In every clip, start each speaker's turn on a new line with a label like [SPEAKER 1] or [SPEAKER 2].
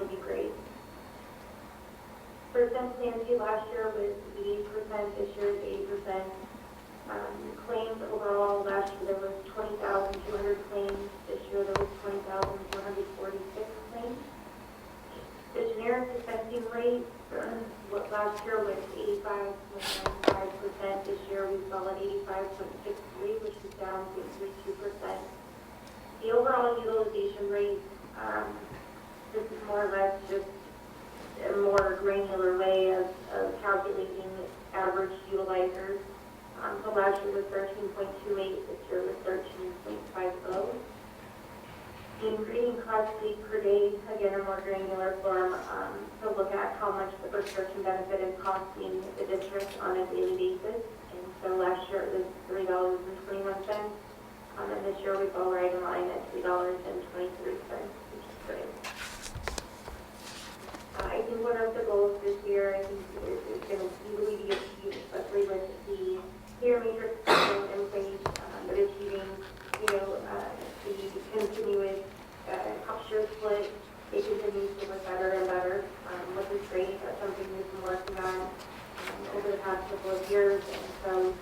[SPEAKER 1] specialty grade. Percent sanity last year was 80%, this year is 80%. Claims overall, last year there was 20,200 claims, this year there was 20,446 claims. The generic dispensing rate, what last year was 85.95%, this year we fell at 85.63, which is down 0.32%. The overall utilization rate, this is more or less just a more granular way of calculating average utilizers. So last year was 13.28, this year was 13.50. The ingredient cost paid per day, again, a more granular form to look at how much the prescription benefit is costing the district on a daily basis. And so last year it was $3.21, and this year we go right in line at $3.23, which is great. I think one of the goals this year, I think, is going to easily be achieved, especially with the peer matrix system in place, but achieving, the continuous cost share split. It continues to look better and better, which is great. That's something we've been working on over the past couple of years, and so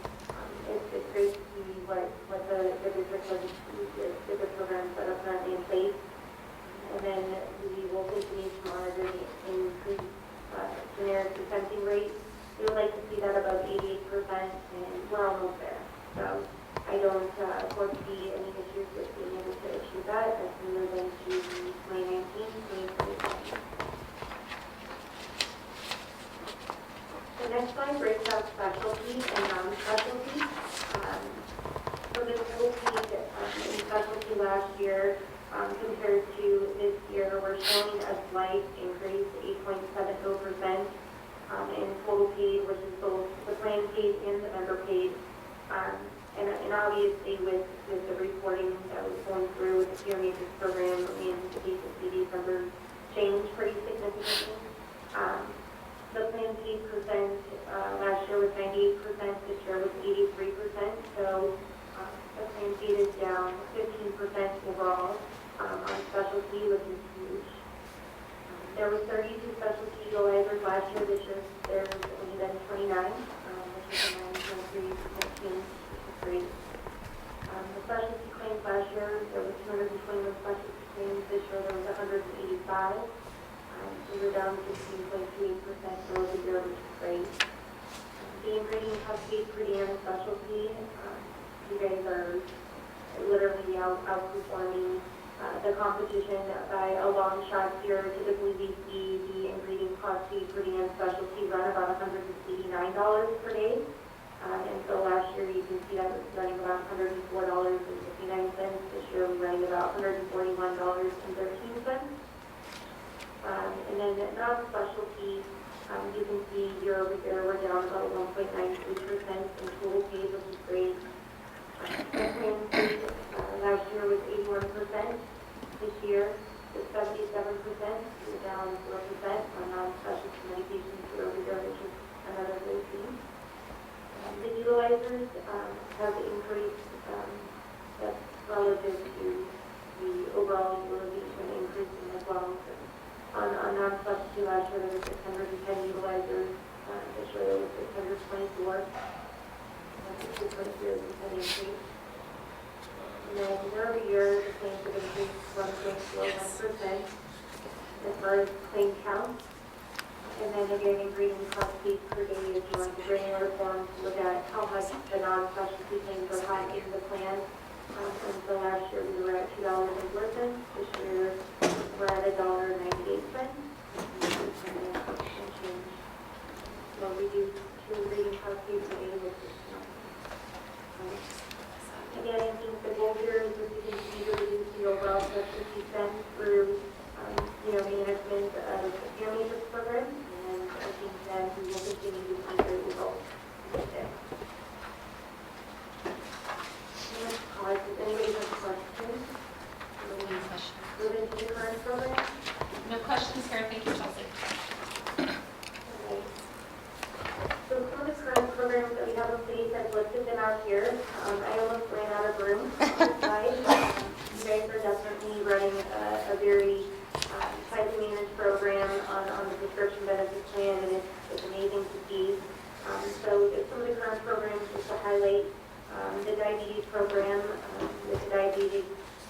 [SPEAKER 1] it's great to see what the district has achieved with the programs that are currently in place. And then we will continue to monitor the increased generic dispensing rate. We would like to see that above 88%, and we're almost there. So I don't foresee any issues with being able to achieve that as we move into 2019-2020. The next slide breaks out specialty and non-specialty. So the total paid in specialty last year compared to this year, we're showing a slight increase, 8.70%, in total paid, which is both the plan paid and the member paid. And obviously with the reporting that was going through with the peer matrix program, we anticipate to see these numbers change pretty significantly. The plan paid percent last year was 98%, this year was 83%. So the plan paid is down 15% overall on specialty, which is huge. There was 32 specialty utilizers last year. This year there's only been 29, which is a 9.3% change, which is great. The specialty claims last year, there was 221 specialty claims. This year there was 185. So we're down 15.28% year-over-year, which is great. The ingredient cost paid per diem specialty, you guys are literally outperforming the competition by a long shot here. Typically we see the ingredient cost paid per diem specialty run about $189 per day. And so last year you can see that was running about $104.59. This year we're running about $141.13. And then non-specialty, you can see year-over-year we're down about 1.93% in total paid, which is great. Last year was 81%. This year is 77%. We're down 4% on non-specialty medications year-over-year, which is another great thing. The utilizers have increased relative to the overall utilization increasing as well. So on non-specialty last year there was 610 utilizers. This year there was 624. That's a 2.0% increase. And then year-over-year, the claims have increased 1.41% as far as claim count. And then again, ingredient cost paid per day is more the granular form to look at how much the non-specialty claims are high in the plan. And so last year we were at $2.04. This year we're at $1.98. So we do two ingredient cost paid per day, which is again, I think the goal here is that we continue to reduce the overall specialty spend through, management of the peer matrix program, and I think that we will continue to see great results with it. Does anybody have questions? Move into the current program?
[SPEAKER 2] No questions here. Thank you, Chelsea.
[SPEAKER 1] So some of the current programs that we have in place, I've listed them out here. I almost ran out of room on the slide. You guys are definitely running a very tightly managed program. prescription benefits plan, and it's amazing to see. So just some of the current programs, just to highlight, the diabetes program, with the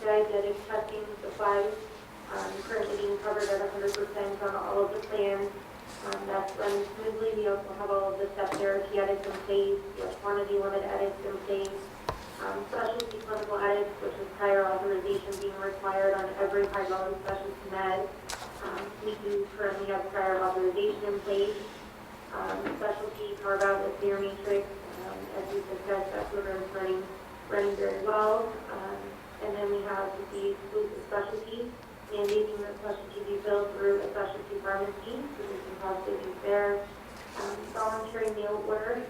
[SPEAKER 1] diabetic testing supplies, currently being covered at 100% on all of the plans. That's running smoothly. We also have all of the step therapy edits in place, the quantity limit edits in place, specialty clinical edits, which is prior authorization being required on every high-volume specialty med. We do currently have prior authorization in place. Specialty carve-out with their matrix, as we discussed, that program is running very well. And then we have the exclusive specialty, mandating that specialty be filled through a specialty pharmacy, so there's some cost savings there. Voluntary mail order.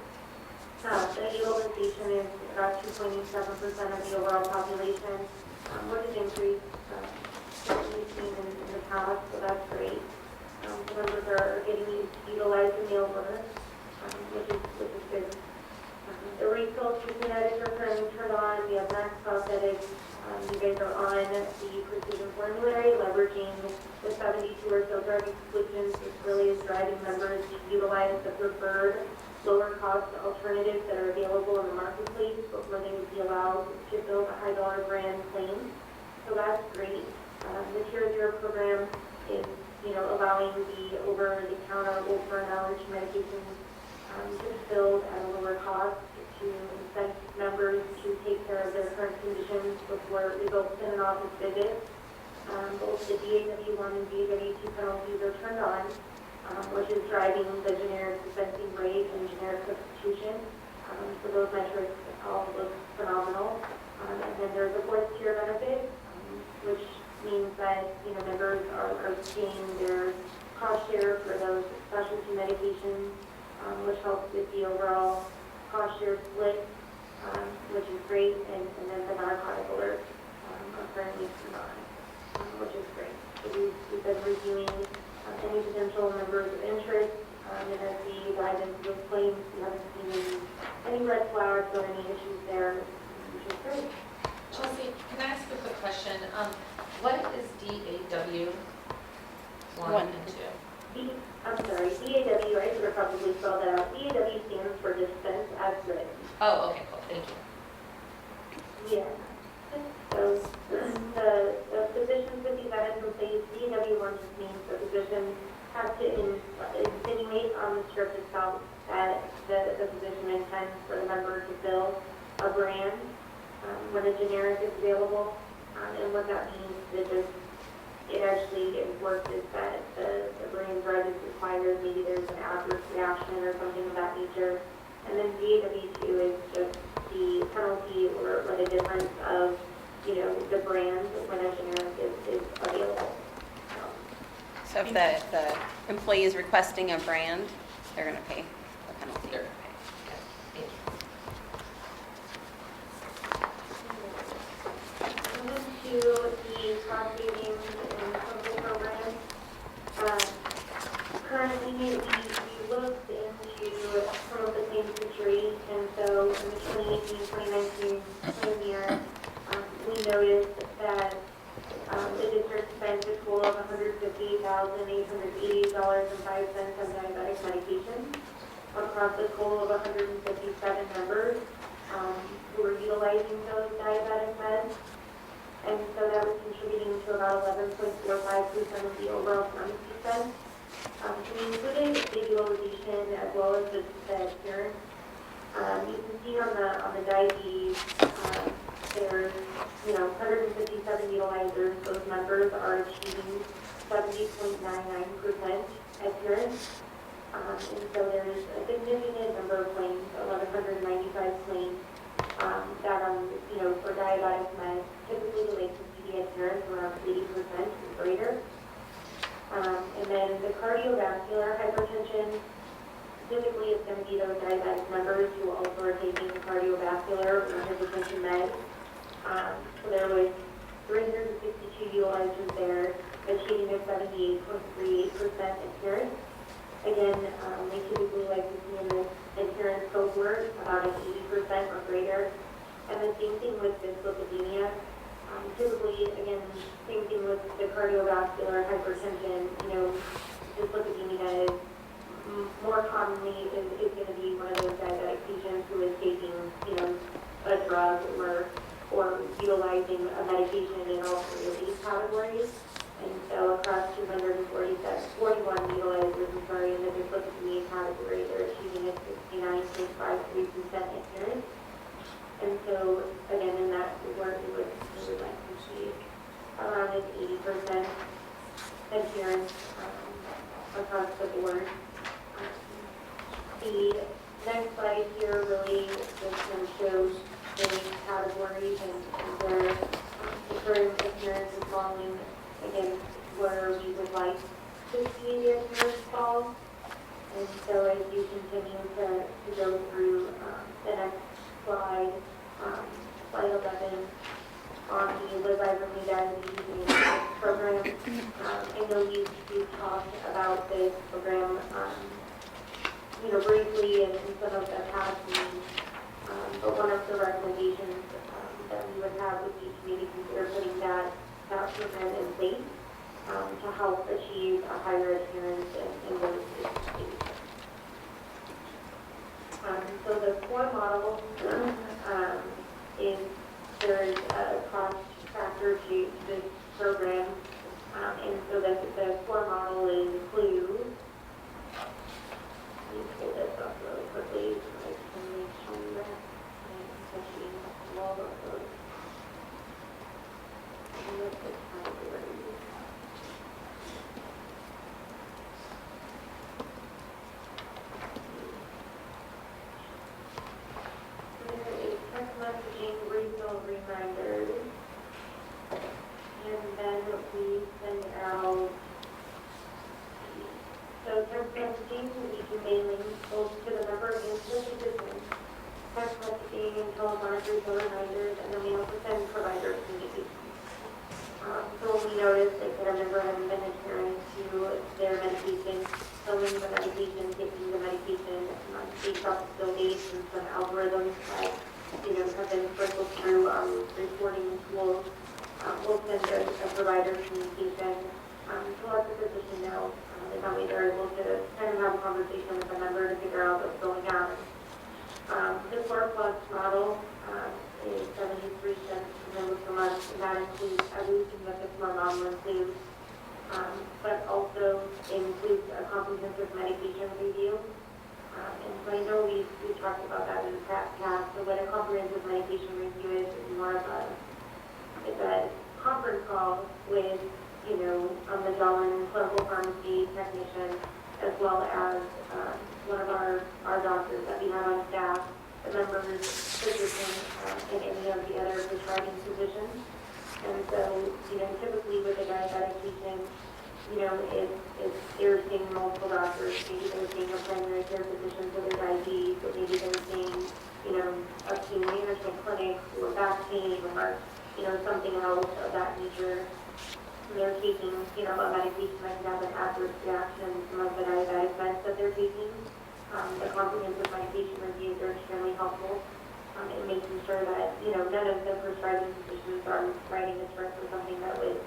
[SPEAKER 1] The utilization is about 2.87% of the overall population, which is increased that we've seen in the past, so that's great. The members are getting used to utilize the mail order, which is good. The refill treatment edits are currently turned on. We have max cost edits. You guys are on the precision formulary, leveraging the 72 or so drug exclusions, which really is driving members to utilize the preferred lower cost alternatives that are available in the marketplace before they would be allowed to fill the high dollar brand claims. So that's great. The Tier 0 program is, allowing the over-the-counter for allergy medications to be filled at a lower cost to incent members to take care of their current conditions before it results in an office visit. Both the DAW1 and DAW2 penalties are turned on, which is driving the generic dispensing rate and generic substitution. So those metrics all look phenomenal. And then there's a fourth tier benefit, which means that members are seeing their cost share for those specialty medications, which helps with the overall cost share split, which is great, and then the narcotic alerts are currently turned on, which is great. So we've been reviewing any potential members of interest, and as we dive into those claims, we haven't seen any red flags or any issues there, which is great.
[SPEAKER 2] Chelsea, can I ask a quick question? What is DAW 1 and 2?
[SPEAKER 1] I'm sorry, DAW, I should have probably spelled that out. DAW stands for dispense as written.
[SPEAKER 2] Oh, okay, cool, thank you.
[SPEAKER 1] Yeah. So the physicians with these items in place, DAW1 just means the physician has to insinuate on the script itself that the physician intends for the member to fill a brand when a generic is available. And what that means is it works is that the brand drug is required, maybe there's an adverse reaction or something of that nature. And then DAW2 is just the penalty or the difference of, the brand when a generic is available.
[SPEAKER 3] So if the employee is requesting a brand, they're going to pay the penalty.
[SPEAKER 2] They're okay. Thank you.
[SPEAKER 1] Moving to the cost savings and clinical programs. Currently, we looked into some of the claims history, and so in the 2018-2019 plan year, we noticed that the district spent a total of $158,888.05 on diabetic medications across a total of 157 members who were utilizing those diabetic meds. And so that was contributing to about 11.45% of the overall pharmacy spend. So we included the utilization as well as the adherence. You can see on the diabetes, there's 157 utilizers. Those members are achieving 70.99% adherence. And so there's a significant number of claims, 1,195 claims that are, for diabetic meds, typically relate to CD adherence around 80% or greater. And then the cardiovascular hypertension, typically it's going to be those diabetic members who also are taking cardiovascular or hypertension meds. So there was 362 utilizers there, achieving a 78.38% adherence. Again, they typically like to see in this adherence cohort about an 80% or greater. And the same thing with dyslipidemia. Typically, again, same thing with the cardiovascular hypertension, dyslipidemia commonly is going to be one of those diabetic patients who is taking, a drug or utilizing a medication in all three of these categories. And so across 241 utilizers, in the dyslipidemia category, they're achieving a 69.53% adherence. And so, again, in that work, we would like to see around an 80% adherence across the board. The next slide here really just kind of shows the categories and where the current adherence is falling against where we would like to see the adherence fall. And so as you continue to go through the next slide, slide 11, on the Live Vibrantly Diabetes Management Program. I know you've talked about this program, briefly in some of the past meetings, but one of the recommendations that we would have would be to maybe consider putting that program in place to help achieve a higher adherence in those states. So the core model is there's a cost factor to this program, and so the core model includes. Let me pull this up really quickly so I can make sure that I'm touching all of those. Text messaging, refill reminders, and then we send out. So text messaging will be mailing both to the member and to the physician. Text messaging and telephonic refill reminders, and then we also send provider communications. So when we notice that a member hasn't been adherent to their medication, filling the medication, taking the medication, based off the fill dates and some algorithms that have been sprinkled through reporting tools, we'll send a provider communication to let the physician know. And that way they're able to kind of have a conversation with the member to figure out what's going on. The Core Plus model is 73 cents per month, and that includes everything that the Core model includes, but also includes a comprehensive medication review. And so I know we talked about that in the past. So what a comprehensive medication review is more of a conference call with a Magellan clinical pharmacy technician, as well as one of our doctors that we have on staff, the members, physician, and any of the other prescribing physicians. And so, typically with a diabetic patient, if they're seeing multiple doctors, maybe they're seeing a primary care physician for their diabetes, but maybe they're seeing, a pain management clinic or back pain or, something else of that nature. They're taking, a medication that can have an adverse reaction to some of the diabetic meds that they're taking. The comprehensive medication reviews are extremely helpful in making sure that, none of the prescribing physicians are writing a script for something that would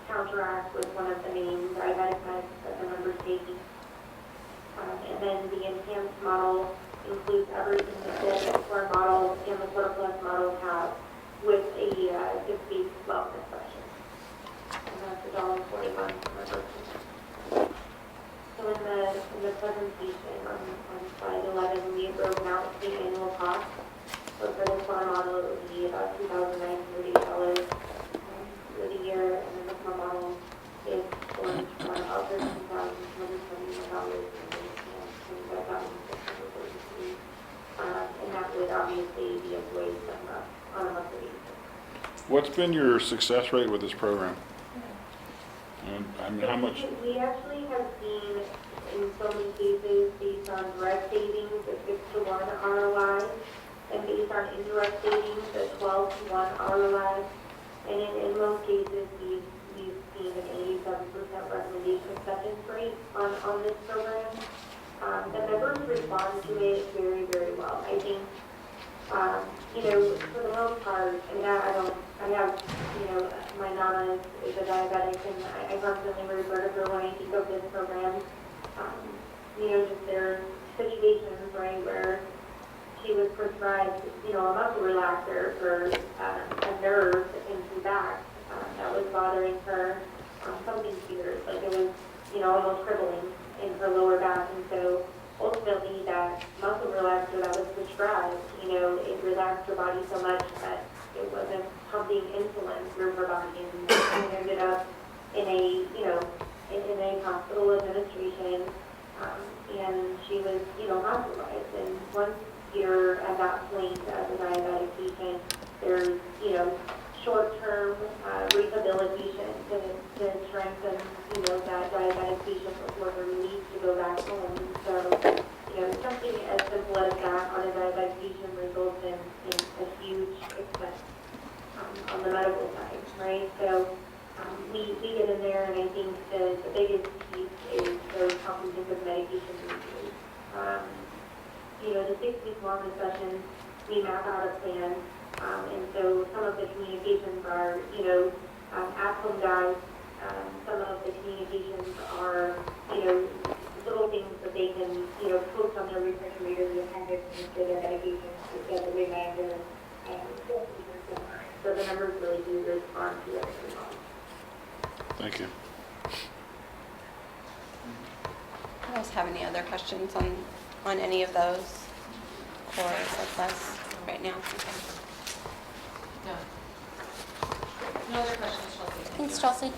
[SPEAKER 1] counteract with one of the main diabetic meds that the member's taking. And then the enhanced model includes everything that the core model and the Core Plus model have with a 6-week wellness session. And that's $1.41 per member. So in the presentation on slide 11, we have broken out the annual cost. So for the core model, it would be about $2,930 for the year, and then the core model is for about $13,271 and that would obviously be employed on a monthly basis.
[SPEAKER 4] What's been your success rate with this program? And how much?
[SPEAKER 1] We actually have seen in so many cases based on direct savings a 6-to-1 ROI, and based on indirect savings a 12-to-1 ROI. And in most cases, we've seen an 87% recommendation acceptance rate on this program. The members respond to it very, very well. I think, for the most part, I have, my Nana is a diabetic, and I constantly refer to her when I think of this program. Just their situations, right, where she was prescribed, a muscle relaxer for a nerve in her back that was bothering her, something fierce, like it was, almost crippling in her lower back. And so ultimately that muscle relaxer that was prescribed, it relaxed her body so much that it wasn't pumping insulin through her body, and she ended up in a, in a hospital administration, and she was, hospitalized. And once you're at that point as a diabetic patient, there's, short-term rehabilitation to strengthen, that diabetic patient before they're released to go back home. And so, something as simple as that on a diabetic patient results in a huge expense on the medical side, right? So we get in there, and I think the biggest piece is those comprehensive medication reviews. The 6-week wellness sessions, we map out a plan, and so some of the communications are, at-home guides. Some of the communications are, little things that they can, post on their refrigerator to kind of to their medications to get the reminder. So the numbers really do respond to it.
[SPEAKER 4] Thank you.
[SPEAKER 3] You guys have any other questions on any of those core surplus right now?
[SPEAKER 2] No. No other questions, Chelsea?
[SPEAKER 3] Thanks, Chelsea.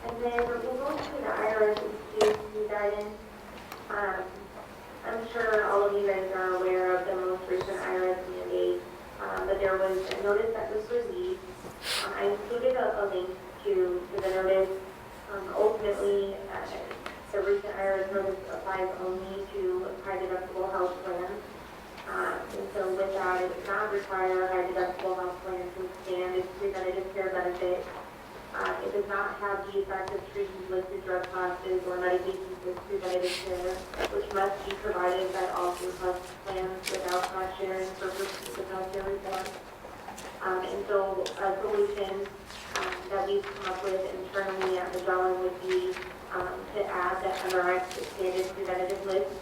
[SPEAKER 1] And then we'll go to the IRS Institute guidance. I'm sure all of you guys are aware of the most recent IRS mandate, but there was a notice that was released. I included a link to the notice. Ultimately, the recent IRS notice applies only to high deductible health plans. And so with that, it does not require high deductible health plans to stand its preventative care benefit. It does not have the effect of treating listed drug classes or medications with preventative care, which must be provided by all surplus plans without cost sharing for purposes of healthcare reform. And so a solution that we've come up with internally at Magellan would be to add the MRX expanded preventative list.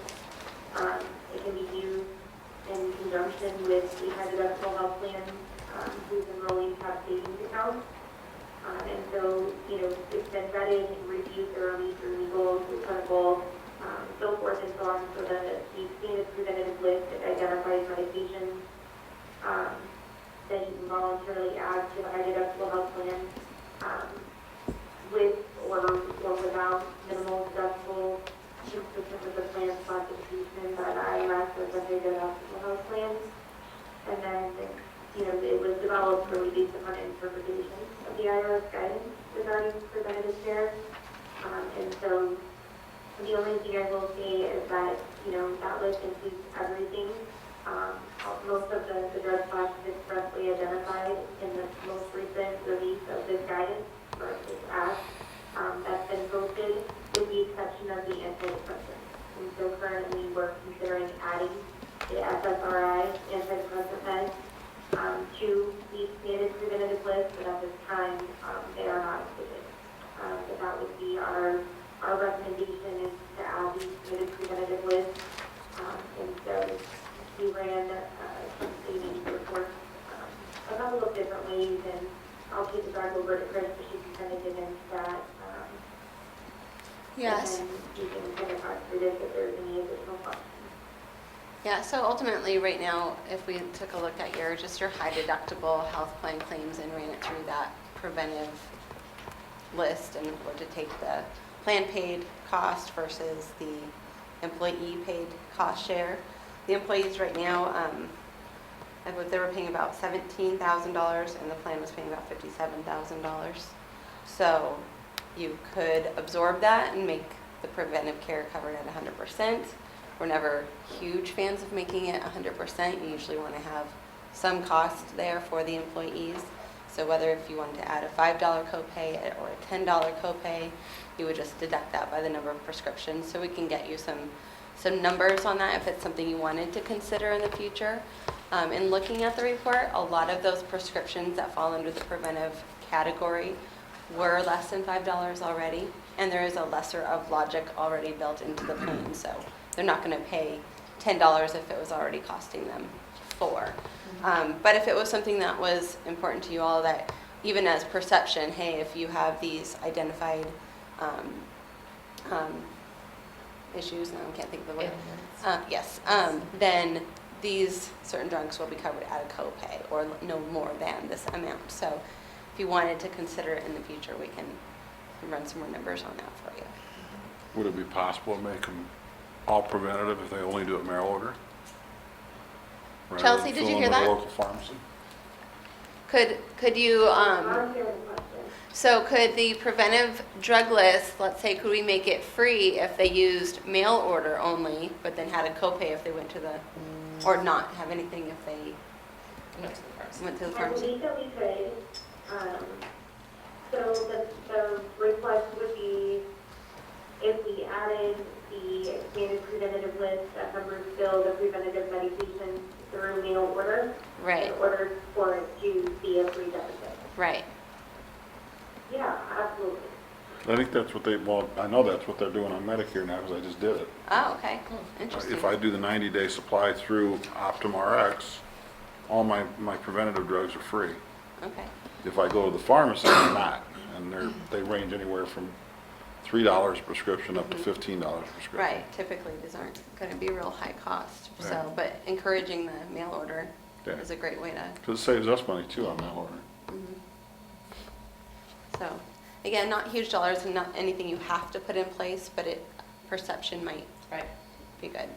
[SPEAKER 1] It can be used in conjunction with the high deductible health plan whose enrollees have savings accounts. And so, it's been vetted and reviewed thoroughly through legal, through clinical, so forth and so on. So the expanded preventative list identifies medications that you can voluntarily add to a high deductible health plan with or without minimal deductible, consistent with the plan's classification by the IRS as a high deductible health plan. And then, it was developed really based upon interpretation of the IRS guidance regarding preventative care. And so the only thing I will say is that, that list includes everything. Most of the drug classes expressly identified in the most recent release of this guidance, or this act, that's been posted, with the exception of the antidepressants. And so currently we're considering adding the SSRI, antidepressant meds, to the expanded preventative list, but at this time, they are not included. So that would be our recommendation, is to add the expanded preventative list. And so we ran some savings reports a couple of different ways, and I'll take it back over to Chris so she can kind of get into that.
[SPEAKER 3] Yes.
[SPEAKER 1] And then you can kind of talk through this if there's any additional questions.
[SPEAKER 3] Yeah, so ultimately, right now, if we took a look at your high deductible health plan claims and ran it through that preventive list and were to take the plan paid cost versus the employee paid cost share, the employees right now, I believe they were paying about $17,000 and the plan was paying about $57,000. So you could absorb that and make the preventive care covered at 100%. We're never huge fans of making it 100%. You usually want to have some cost there for the employees. So whether if you wanted to add a $5 copay or a $10 copay, you would just deduct that by the number of prescriptions. So we can get you some numbers on that if it's something you wanted to consider in the future. In looking at the report, a lot of those prescriptions that fall under the preventive category were less than $5 already. and there is a lesser of logic already built into the plan, so they're not going to pay $10 if it was already costing them $4. But if it was something that was important to you all, that even as perception, hey, if you have these identified issues, now I can't think of the word. Yes, then these certain drugs will be covered at a copay or no more than this amount. So if you wanted to consider it in the future, we can run some more numbers on that for you.
[SPEAKER 4] Would it be possible to make them all preventative if they only do it mail order? Rather than
[SPEAKER 3] Chelsea, did you
[SPEAKER 4] fill
[SPEAKER 3] hear
[SPEAKER 4] them with
[SPEAKER 3] that?
[SPEAKER 4] a local pharmacy?
[SPEAKER 3] Could you,
[SPEAKER 1] I'm hearing the question.
[SPEAKER 3] so could the preventive drug list, let's say, could we make it free if they used mail order only, but then had a copay if they went to the, or not have anything if they
[SPEAKER 2] Went to the pharmacy.
[SPEAKER 3] went to the
[SPEAKER 1] I
[SPEAKER 3] pharmacy?
[SPEAKER 1] believe that we could. So the request would be if we added the expanded preventative list that covers still the preventative medications through mail order.
[SPEAKER 3] Right,
[SPEAKER 1] In order for it to be a free deficit.
[SPEAKER 3] right.
[SPEAKER 1] Yeah, absolutely.
[SPEAKER 4] I think that's what well, I know that's what they're doing on Medicare now because I just did it.
[SPEAKER 3] Oh, okay, interesting.
[SPEAKER 4] If I do the 90-day supply through Optum RX, all my preventative drugs are free.
[SPEAKER 3] Okay,
[SPEAKER 4] If I go to the pharmacy, they're not. And they range anywhere from $3 prescription up to $15 prescription.
[SPEAKER 3] right, typically these aren't going to be real high cost, so,
[SPEAKER 4] Right.
[SPEAKER 3] but encouraging the mail order
[SPEAKER 4] Yeah.
[SPEAKER 3] is a great way to.
[SPEAKER 4] Because it saves us money too on mail order.
[SPEAKER 3] So, again, not huge dollars and not anything you have to put in place, but perception might
[SPEAKER 2] Right.
[SPEAKER 3] be good.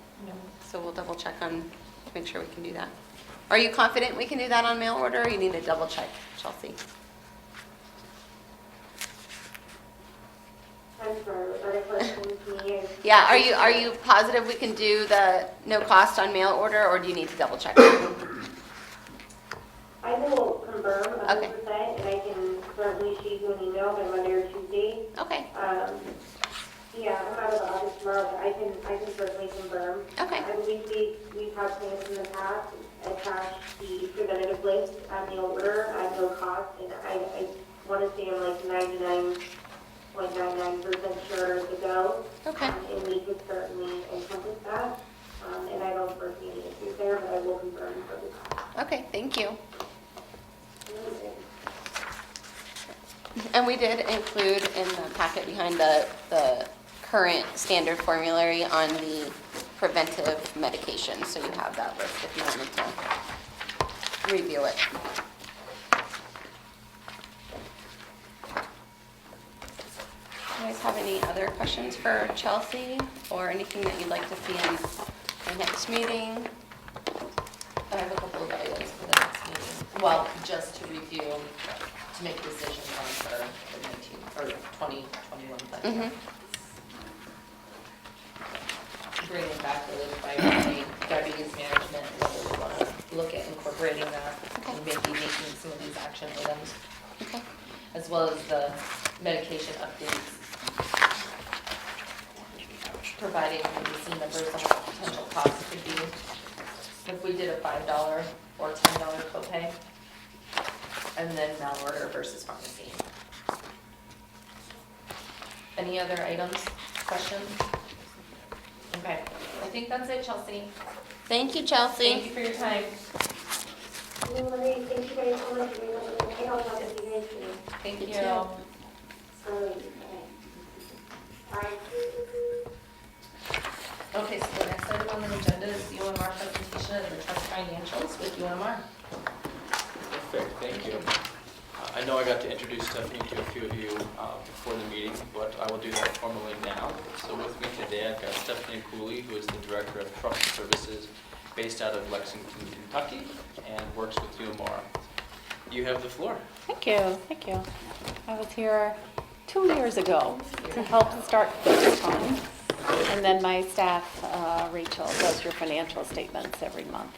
[SPEAKER 3] So we'll double check on, to make sure we can do that. Are you confident we can do that on mail order, or you need to double check, Chelsea?
[SPEAKER 1] I'm sorry, was that a question to me?
[SPEAKER 3] Yeah, are you positive we can do the no cost on mail order, or do you need to double check?
[SPEAKER 1] I will confirm
[SPEAKER 3] Okay.
[SPEAKER 1] 100%, and I can certainly shoot you an email by Monday or Tuesday.
[SPEAKER 3] Okay,
[SPEAKER 1] Yeah, I'm out of the office tomorrow, but I can certainly confirm.
[SPEAKER 3] Okay.
[SPEAKER 1] I believe we've had plans in the past attach the preventative list at mail order at no cost, and I want to say I'm like 99.99% sure to go.
[SPEAKER 3] okay.
[SPEAKER 1] And we could certainly encompass that, and I don't foresee any issues there, but I will confirm for the time.
[SPEAKER 3] Okay, thank you. And we did include in the packet behind the current standard formulary on the preventive medication, so you have that list if you wanted to review it. You guys have any other questions for Chelsea, or anything that you'd like to see in the next meeting?
[SPEAKER 2] I have a couple of items for the next meeting. Well, just to review, to make decisions on for the 19, or 2021 budget.
[SPEAKER 3] Mhm.
[SPEAKER 2] Bring it back really by diabetes management, and whether we want to look at incorporating that and maybe making some of these action items,
[SPEAKER 3] Okay.
[SPEAKER 2] as well as the medication updates. Providing maybe some numbers on what potential costs could be if we did a $5 or $10 copay, and then mail order versus pharmacy. Any other items, questions? Okay, I think that's it, Chelsea.
[SPEAKER 3] Thank you, Chelsea.
[SPEAKER 2] Thank you for your time.
[SPEAKER 1] No worries, thank you guys so much for being able to help out with you guys today.
[SPEAKER 2] Thank
[SPEAKER 3] You
[SPEAKER 2] you.
[SPEAKER 3] too.
[SPEAKER 1] All right.
[SPEAKER 2] Okay, so the next item on the agenda is the UMR presentation of the trust financials with UMR.
[SPEAKER 5] Perfect, thank you. I know I got to introduce Stephanie to a few of you before the meeting, but I will do that formally now. So with me today, I've got Stephanie Cooley, who is the Director of Trust Services based out of Lexington, Kentucky, and works with UMR. You have the floor.
[SPEAKER 6] Thank you, thank you. I was here 2 years ago to help start this time. And then my staff, Rachel, does your financial statements every month,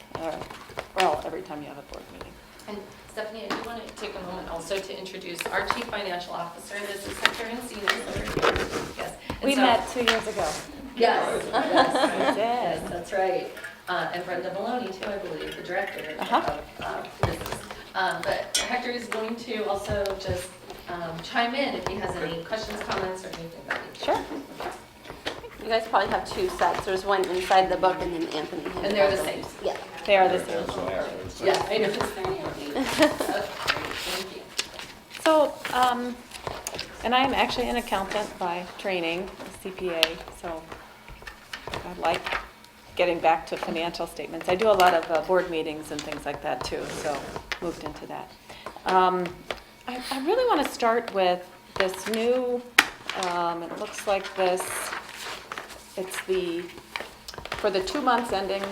[SPEAKER 6] well, every time you have a board meeting.
[SPEAKER 2] And Stephanie, I do want to take a moment also to introduce our Chief Financial Officer. This is Secretary and Senior. Yes. And
[SPEAKER 6] We
[SPEAKER 2] so-
[SPEAKER 6] met 2 years ago.
[SPEAKER 2] Yes, yes,
[SPEAKER 6] We did.
[SPEAKER 2] yes, that's right. And Brenda Maloney too, I believe, the Director
[SPEAKER 6] Uh-huh.
[SPEAKER 2] of business. But Hector is going to also just chime in if he has any questions, comments, or anything that we
[SPEAKER 3] Sure. You guys probably have two sets. There's one inside the book and then Anthony. handed
[SPEAKER 2] And they're the
[SPEAKER 3] out
[SPEAKER 2] same.
[SPEAKER 3] Yeah.
[SPEAKER 6] They are the same.
[SPEAKER 2] Yeah, I know. Okay, great, thank you.
[SPEAKER 6] So, and I'm actually an accountant by training, a CPA, so I like getting back to financial statements. I do a lot of board meetings and things like that too, so moved into that. I really want to start with this new, it looks like this, it's for the 2 months ending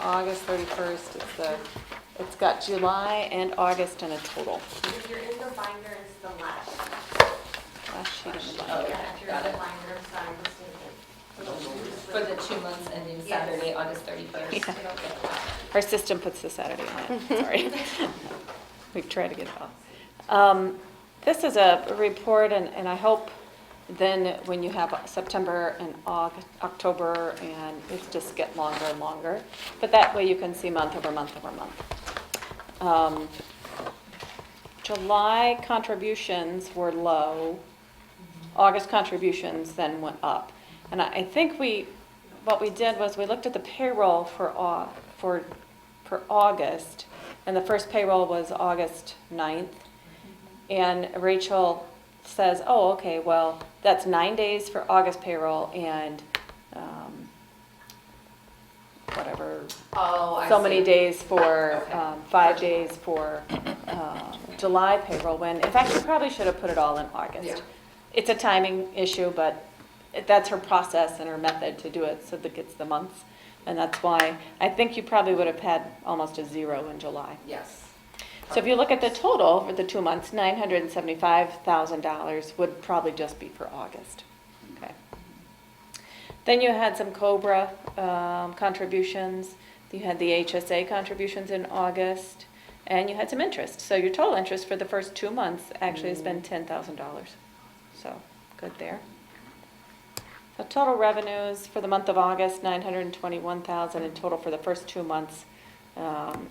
[SPEAKER 6] August 31st, it's got July and August in a total.
[SPEAKER 7] If you're in the binder, it's the last.
[SPEAKER 6] Last sheet in the
[SPEAKER 2] Oh,
[SPEAKER 6] binder.
[SPEAKER 2] yeah,
[SPEAKER 7] If you're in
[SPEAKER 2] got
[SPEAKER 7] the
[SPEAKER 2] it.
[SPEAKER 7] binder, sign the statement.
[SPEAKER 2] For the 2 months ending Saturday, August 31st.
[SPEAKER 6] Yeah.
[SPEAKER 2] Okay.
[SPEAKER 6] Our system puts the Saturday on it, sorry. We've tried to get it off. This is a report, and I hope then when you have September and October, and it just get longer and longer, but that way you can see month over month over month. July contributions were low. August contributions then went up. And I think what we did was we looked at the payroll for August, and the first payroll was August 9th. And Rachel says, oh, okay, well, that's 9 days for August payroll and whatever,
[SPEAKER 2] Oh, I
[SPEAKER 6] so
[SPEAKER 2] see.
[SPEAKER 6] many days for,
[SPEAKER 2] Okay.
[SPEAKER 6] 5 days for July payroll, when, in fact, you probably should have put it all in August.
[SPEAKER 2] Yeah.
[SPEAKER 6] It's a timing issue, but that's her process and her method to do it, so that gets the months. And that's why, I think you probably would have had almost a 0 in July.
[SPEAKER 2] Yes.
[SPEAKER 6] So if you look at the total for the 2 months, $975,000 would probably just be for August. Okay. Then you had some COBRA contributions. You had the HSA contributions in August, and you had some interest. So your total interest for the first 2 months actually has been $10,000. So good there. The total revenues for the month of August, $921,000 in total for the first 2 months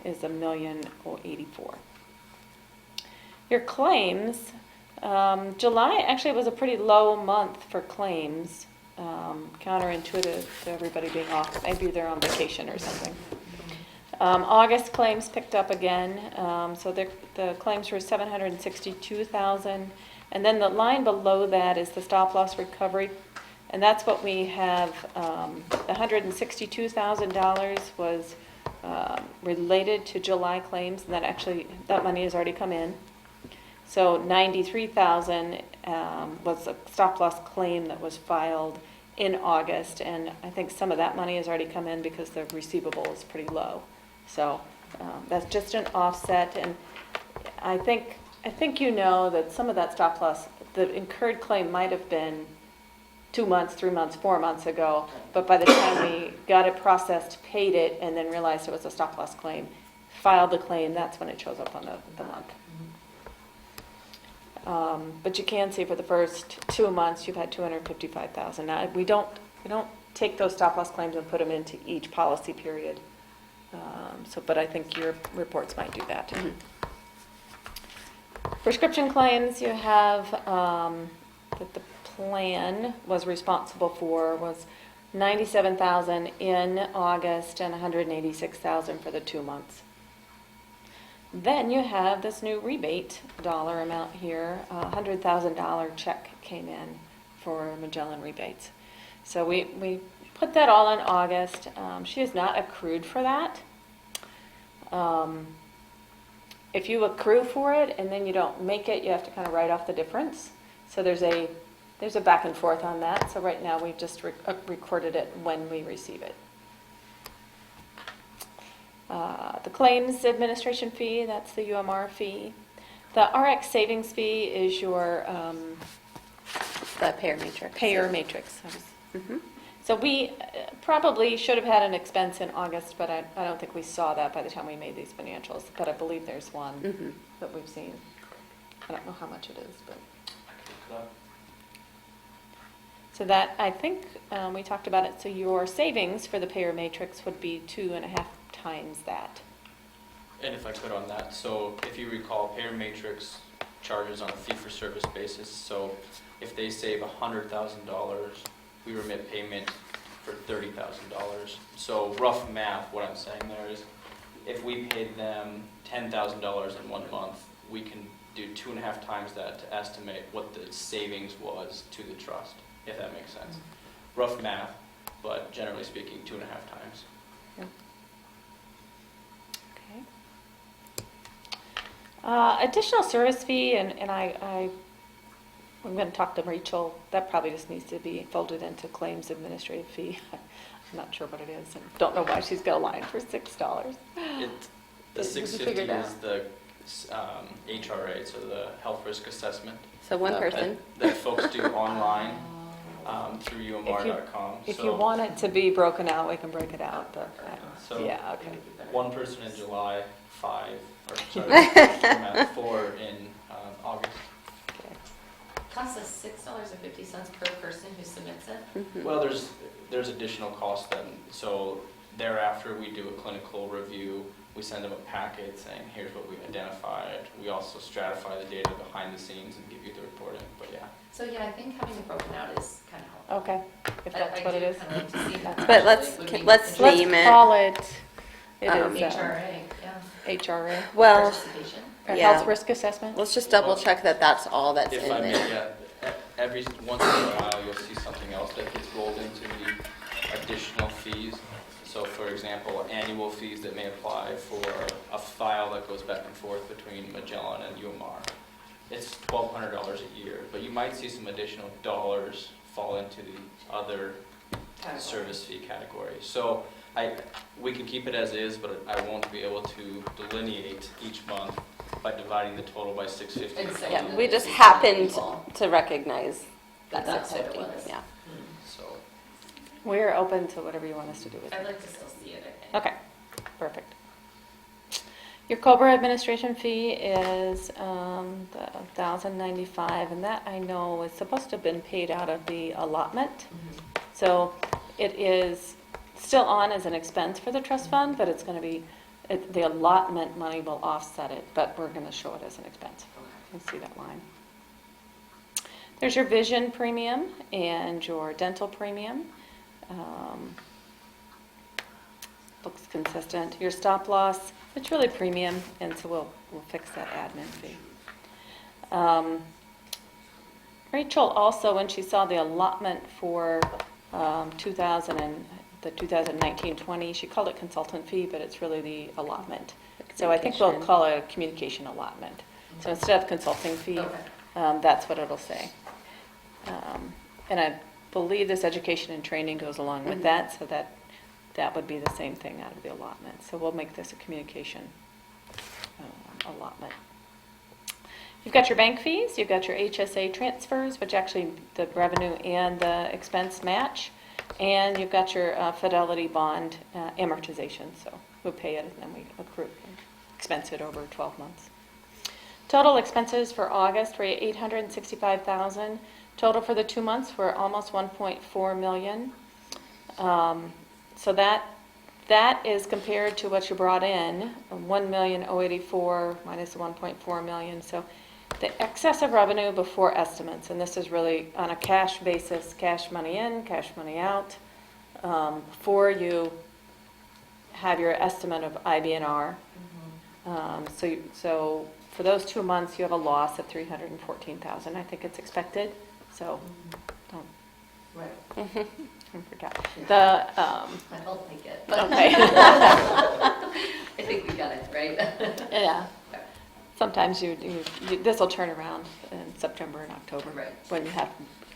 [SPEAKER 6] is $1,084,000. Your claims, July actually was a pretty low month for claims, counterintuitive to everybody being off. Maybe they're on vacation or something. August claims picked up again, so the claims were $762,000, and then the line below that is the stop loss recovery, and that's what we have. The $162,000 was related to July claims, and that money has already come in. So $93,000 was a stop loss claim that was filed in August, and I think some of that money has already come in because the receivable is pretty low. So that's just an offset, and I think you know that some of that stop loss, the incurred claim might have been 2 months, 3 months, 4 months ago, but by the time we got it processed, paid it, and then realized it was a stop loss claim, filed the claim, that's when it shows up on the month. But you can see for the first 2 months, you've had $255,000. Now, we don't take those stop loss claims and put them into each policy period. But I think your reports might do that. Prescription claims, you have that the plan was responsible for was $97,000 in August and $186,000 for the 2 months. Then you have this new rebate dollar amount here, $100,000 check came in for Magellan rebates. So we put that all in August. She is not accrued for that. If you accrue for it and then you don't make it, you have to kind of write off the difference. So there's a back and forth on that. So right now we've just recorded it when we receive it. The claims administration fee, that's the UMR fee. The RX savings fee is your
[SPEAKER 3] The payer matrix.
[SPEAKER 6] payer matrix. So we probably should have had an expense in August, but I don't think we saw that by the time we made these financials. But I believe there's one that we've seen. I don't know how much it is, but. So that, I think, we talked about it, so your savings for the payer matrix would be 2.5 times that.
[SPEAKER 5] And if I could on that, so if you recall, payer matrix charges on a fee-for-service basis. So if they save $100,000, we remit payment for $30,000. So rough math, what I'm saying there is, if we paid them $10,000 in 1 month, we can do 2.5 times that to estimate what the savings was to the trust, if that makes sense. Rough math, but generally speaking, 2.5 times.
[SPEAKER 6] Okay. Additional service fee, and I'm going to talk to Rachel. That probably just needs to be folded into claims administrative fee. I'm not sure what it is, and don't know why she's got a line for $6.
[SPEAKER 5] The
[SPEAKER 6] Did you
[SPEAKER 5] 650
[SPEAKER 6] figure it
[SPEAKER 5] is the HRA, so the health risk assessment.
[SPEAKER 3] So one
[SPEAKER 6] Okay.
[SPEAKER 3] person.
[SPEAKER 5] That folks do online through umr.com.
[SPEAKER 6] If you want it to be broken out, we can break it out, but,
[SPEAKER 5] So-
[SPEAKER 6] yeah, okay.
[SPEAKER 5] One person in July, 4 in August.
[SPEAKER 6] Okay.
[SPEAKER 2] Costs us $6.50 per person who submits it.
[SPEAKER 5] Well, there's additional costs then. So thereafter, we do a clinical review. We send them a packet saying, here's what we identified. We also stratify the data behind the scenes and give you the reporting, but yeah.
[SPEAKER 2] So yeah, I think having it broken out is kind of helpful.
[SPEAKER 6] Okay, if that's what it is.
[SPEAKER 2] I do kind of like to see that.
[SPEAKER 3] But let's
[SPEAKER 2] actually. Would
[SPEAKER 3] let's
[SPEAKER 2] be
[SPEAKER 3] name
[SPEAKER 6] Let's
[SPEAKER 3] it.
[SPEAKER 6] call it, it
[SPEAKER 3] Um,
[SPEAKER 6] is
[SPEAKER 2] HRA, yeah.
[SPEAKER 6] HRA,
[SPEAKER 3] Well,
[SPEAKER 2] Participation.
[SPEAKER 6] or
[SPEAKER 3] yeah.
[SPEAKER 6] health risk assessment.
[SPEAKER 3] let's just double check that that's all that's
[SPEAKER 5] If
[SPEAKER 3] in
[SPEAKER 5] I may,
[SPEAKER 3] there.
[SPEAKER 5] yeah, every once in a while, you'll see something else that gets rolled into the additional fees. So for example, annual fees that may apply for a file that goes back and forth between Magellan and UMR. It's $1,200 a year, but you might see some additional dollars fall into the other service fee category. So we can keep it as is, but I won't be able to delineate each month by dividing the total by 650.
[SPEAKER 2] And say
[SPEAKER 3] Yeah,
[SPEAKER 2] that
[SPEAKER 3] we
[SPEAKER 2] it's
[SPEAKER 3] just
[SPEAKER 2] equal.
[SPEAKER 3] happened to recognize that
[SPEAKER 2] That's what it
[SPEAKER 3] 650.
[SPEAKER 2] was.
[SPEAKER 3] Yeah.
[SPEAKER 5] So
[SPEAKER 6] We're open to whatever you want us to do with
[SPEAKER 2] I'd
[SPEAKER 6] it.
[SPEAKER 2] like to still see it, I think.
[SPEAKER 6] Okay, perfect. Your COBRA administration fee is the $1,095, and that I know is supposed to have been paid out of the allotment. So it is still on as an expense for the trust fund, but it's going to be, the allotment money will offset it, but we're going to show it as an expense. You can see that line. There's your vision premium and your dental premium. Looks consistent. Your stop loss, it's really premium, and so we'll fix that admin fee. Rachel also, when she saw the allotment for 2019-20, she called it consultant fee, but it's really the allotment. So I think we'll
[SPEAKER 3] Communication.
[SPEAKER 6] call it a communication allotment. So instead of consulting fee,
[SPEAKER 2] Okay.
[SPEAKER 6] that's what it'll say. And I believe this education and training goes along with that, so that would be the same thing out of the allotment. So we'll make this a communication allotment. You've got your bank fees, you've got your HSA transfers, which actually the revenue and the expense match, and you've got your fidelity bond amortization. So we'll pay it and then we accrue, expense it over 12 months. Total expenses for August were $865,000. Total for the 2 months were almost $1.4 million. So that is compared to what you brought in, $1,084,000 minus the $1.4 million. So the excess of revenue before estimates, and this is really on a cash basis, cash money in, cash money out, before you have your estimate of IBNR. So for those 2 months, you have a loss of $314,000. I think it's expected, so don't
[SPEAKER 2] Right.
[SPEAKER 6] I forgot.
[SPEAKER 2] I don't think it, but
[SPEAKER 6] Okay.
[SPEAKER 2] I think we got it, right?
[SPEAKER 6] Yeah. Sometimes this will turn around in September and October.
[SPEAKER 2] Right.
[SPEAKER 6] When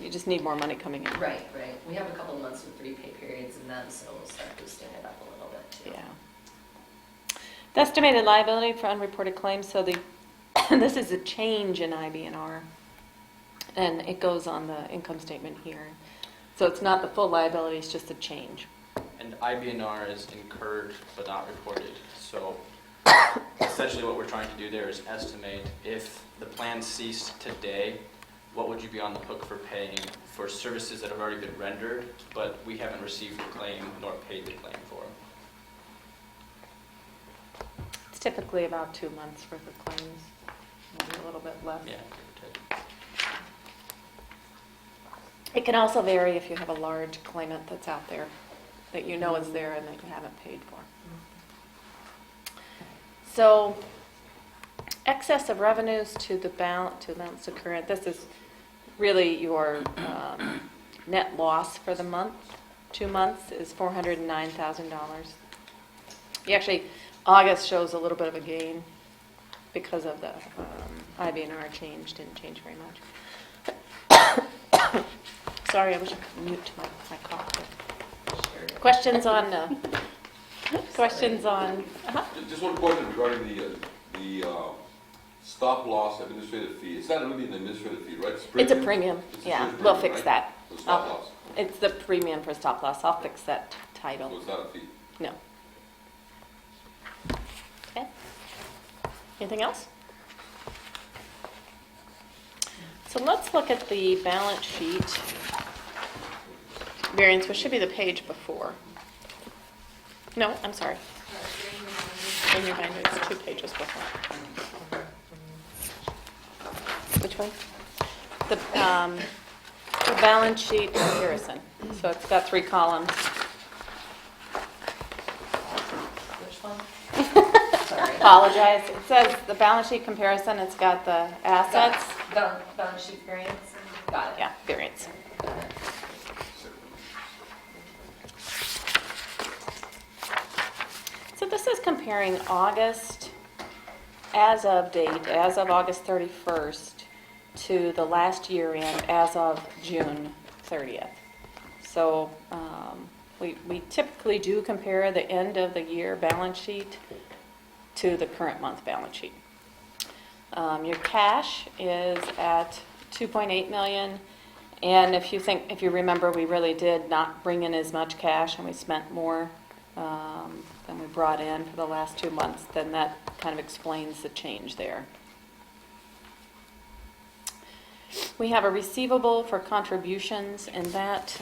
[SPEAKER 6] you just need more money coming in.
[SPEAKER 2] Right. We have a couple of months with 3 pay periods in them, so we'll start boosting it up a little bit too.
[SPEAKER 6] Yeah. The estimated liability for unreported claims, so this is a change in IBNR, and it goes on the income statement here. So it's not the full liability, it's just a change.
[SPEAKER 5] And IBNR is incurred but not reported. So essentially what we're trying to do there is estimate if the plan ceased today, what would you be on the hook for paying for services that have already been rendered, but we haven't received the claim nor paid the claim for?
[SPEAKER 6] It's typically about 2 months worth of claims, maybe a little bit less.
[SPEAKER 5] Yeah, give or take.
[SPEAKER 6] It can also vary if you have a large claimant that's out there that you know is there and that you haven't paid for. So excess of revenues to the balance to current, this is really your net loss for the month. 2 months is $409,000. Actually, August shows a little bit of a gain because of the IBNR change. Didn't change very much. Sorry, I wish I could mute my cough. Questions on, questions on,
[SPEAKER 8] Just one question regarding the stop loss administrative fee. It's not really an administrative fee, right?
[SPEAKER 6] it's a premium,
[SPEAKER 8] It's a
[SPEAKER 6] yeah,
[SPEAKER 8] premium,
[SPEAKER 6] we'll fix
[SPEAKER 8] right?
[SPEAKER 6] that.
[SPEAKER 8] The stop loss.
[SPEAKER 6] It's the premium for stop loss, I'll fix that
[SPEAKER 8] So
[SPEAKER 6] title.
[SPEAKER 8] it's not a fee.
[SPEAKER 6] No. Okay. Anything else? So let's look at the balance sheet variance, which should be the page before. No, I'm sorry. In your binder, it's 2 pages before. Which one? The balance sheet comparison. So it's got 3 columns.
[SPEAKER 2] Which one? Sorry.
[SPEAKER 6] Apologize. It says the balance sheet comparison, it's got the assets.
[SPEAKER 2] Balance sheet variance. Got it.
[SPEAKER 6] Yeah, variance. So this is comparing August as of date, as of August 31st, to the last year end as of June 30th. So we typically do compare the end of the year balance sheet to the current month balance sheet. Your cash is at 2.8 million, and if you remember, we really did not bring in as much cash, and we spent more than we brought in for the last 2 months. Then that kind of explains the change there. We have a receivable for contributions, and that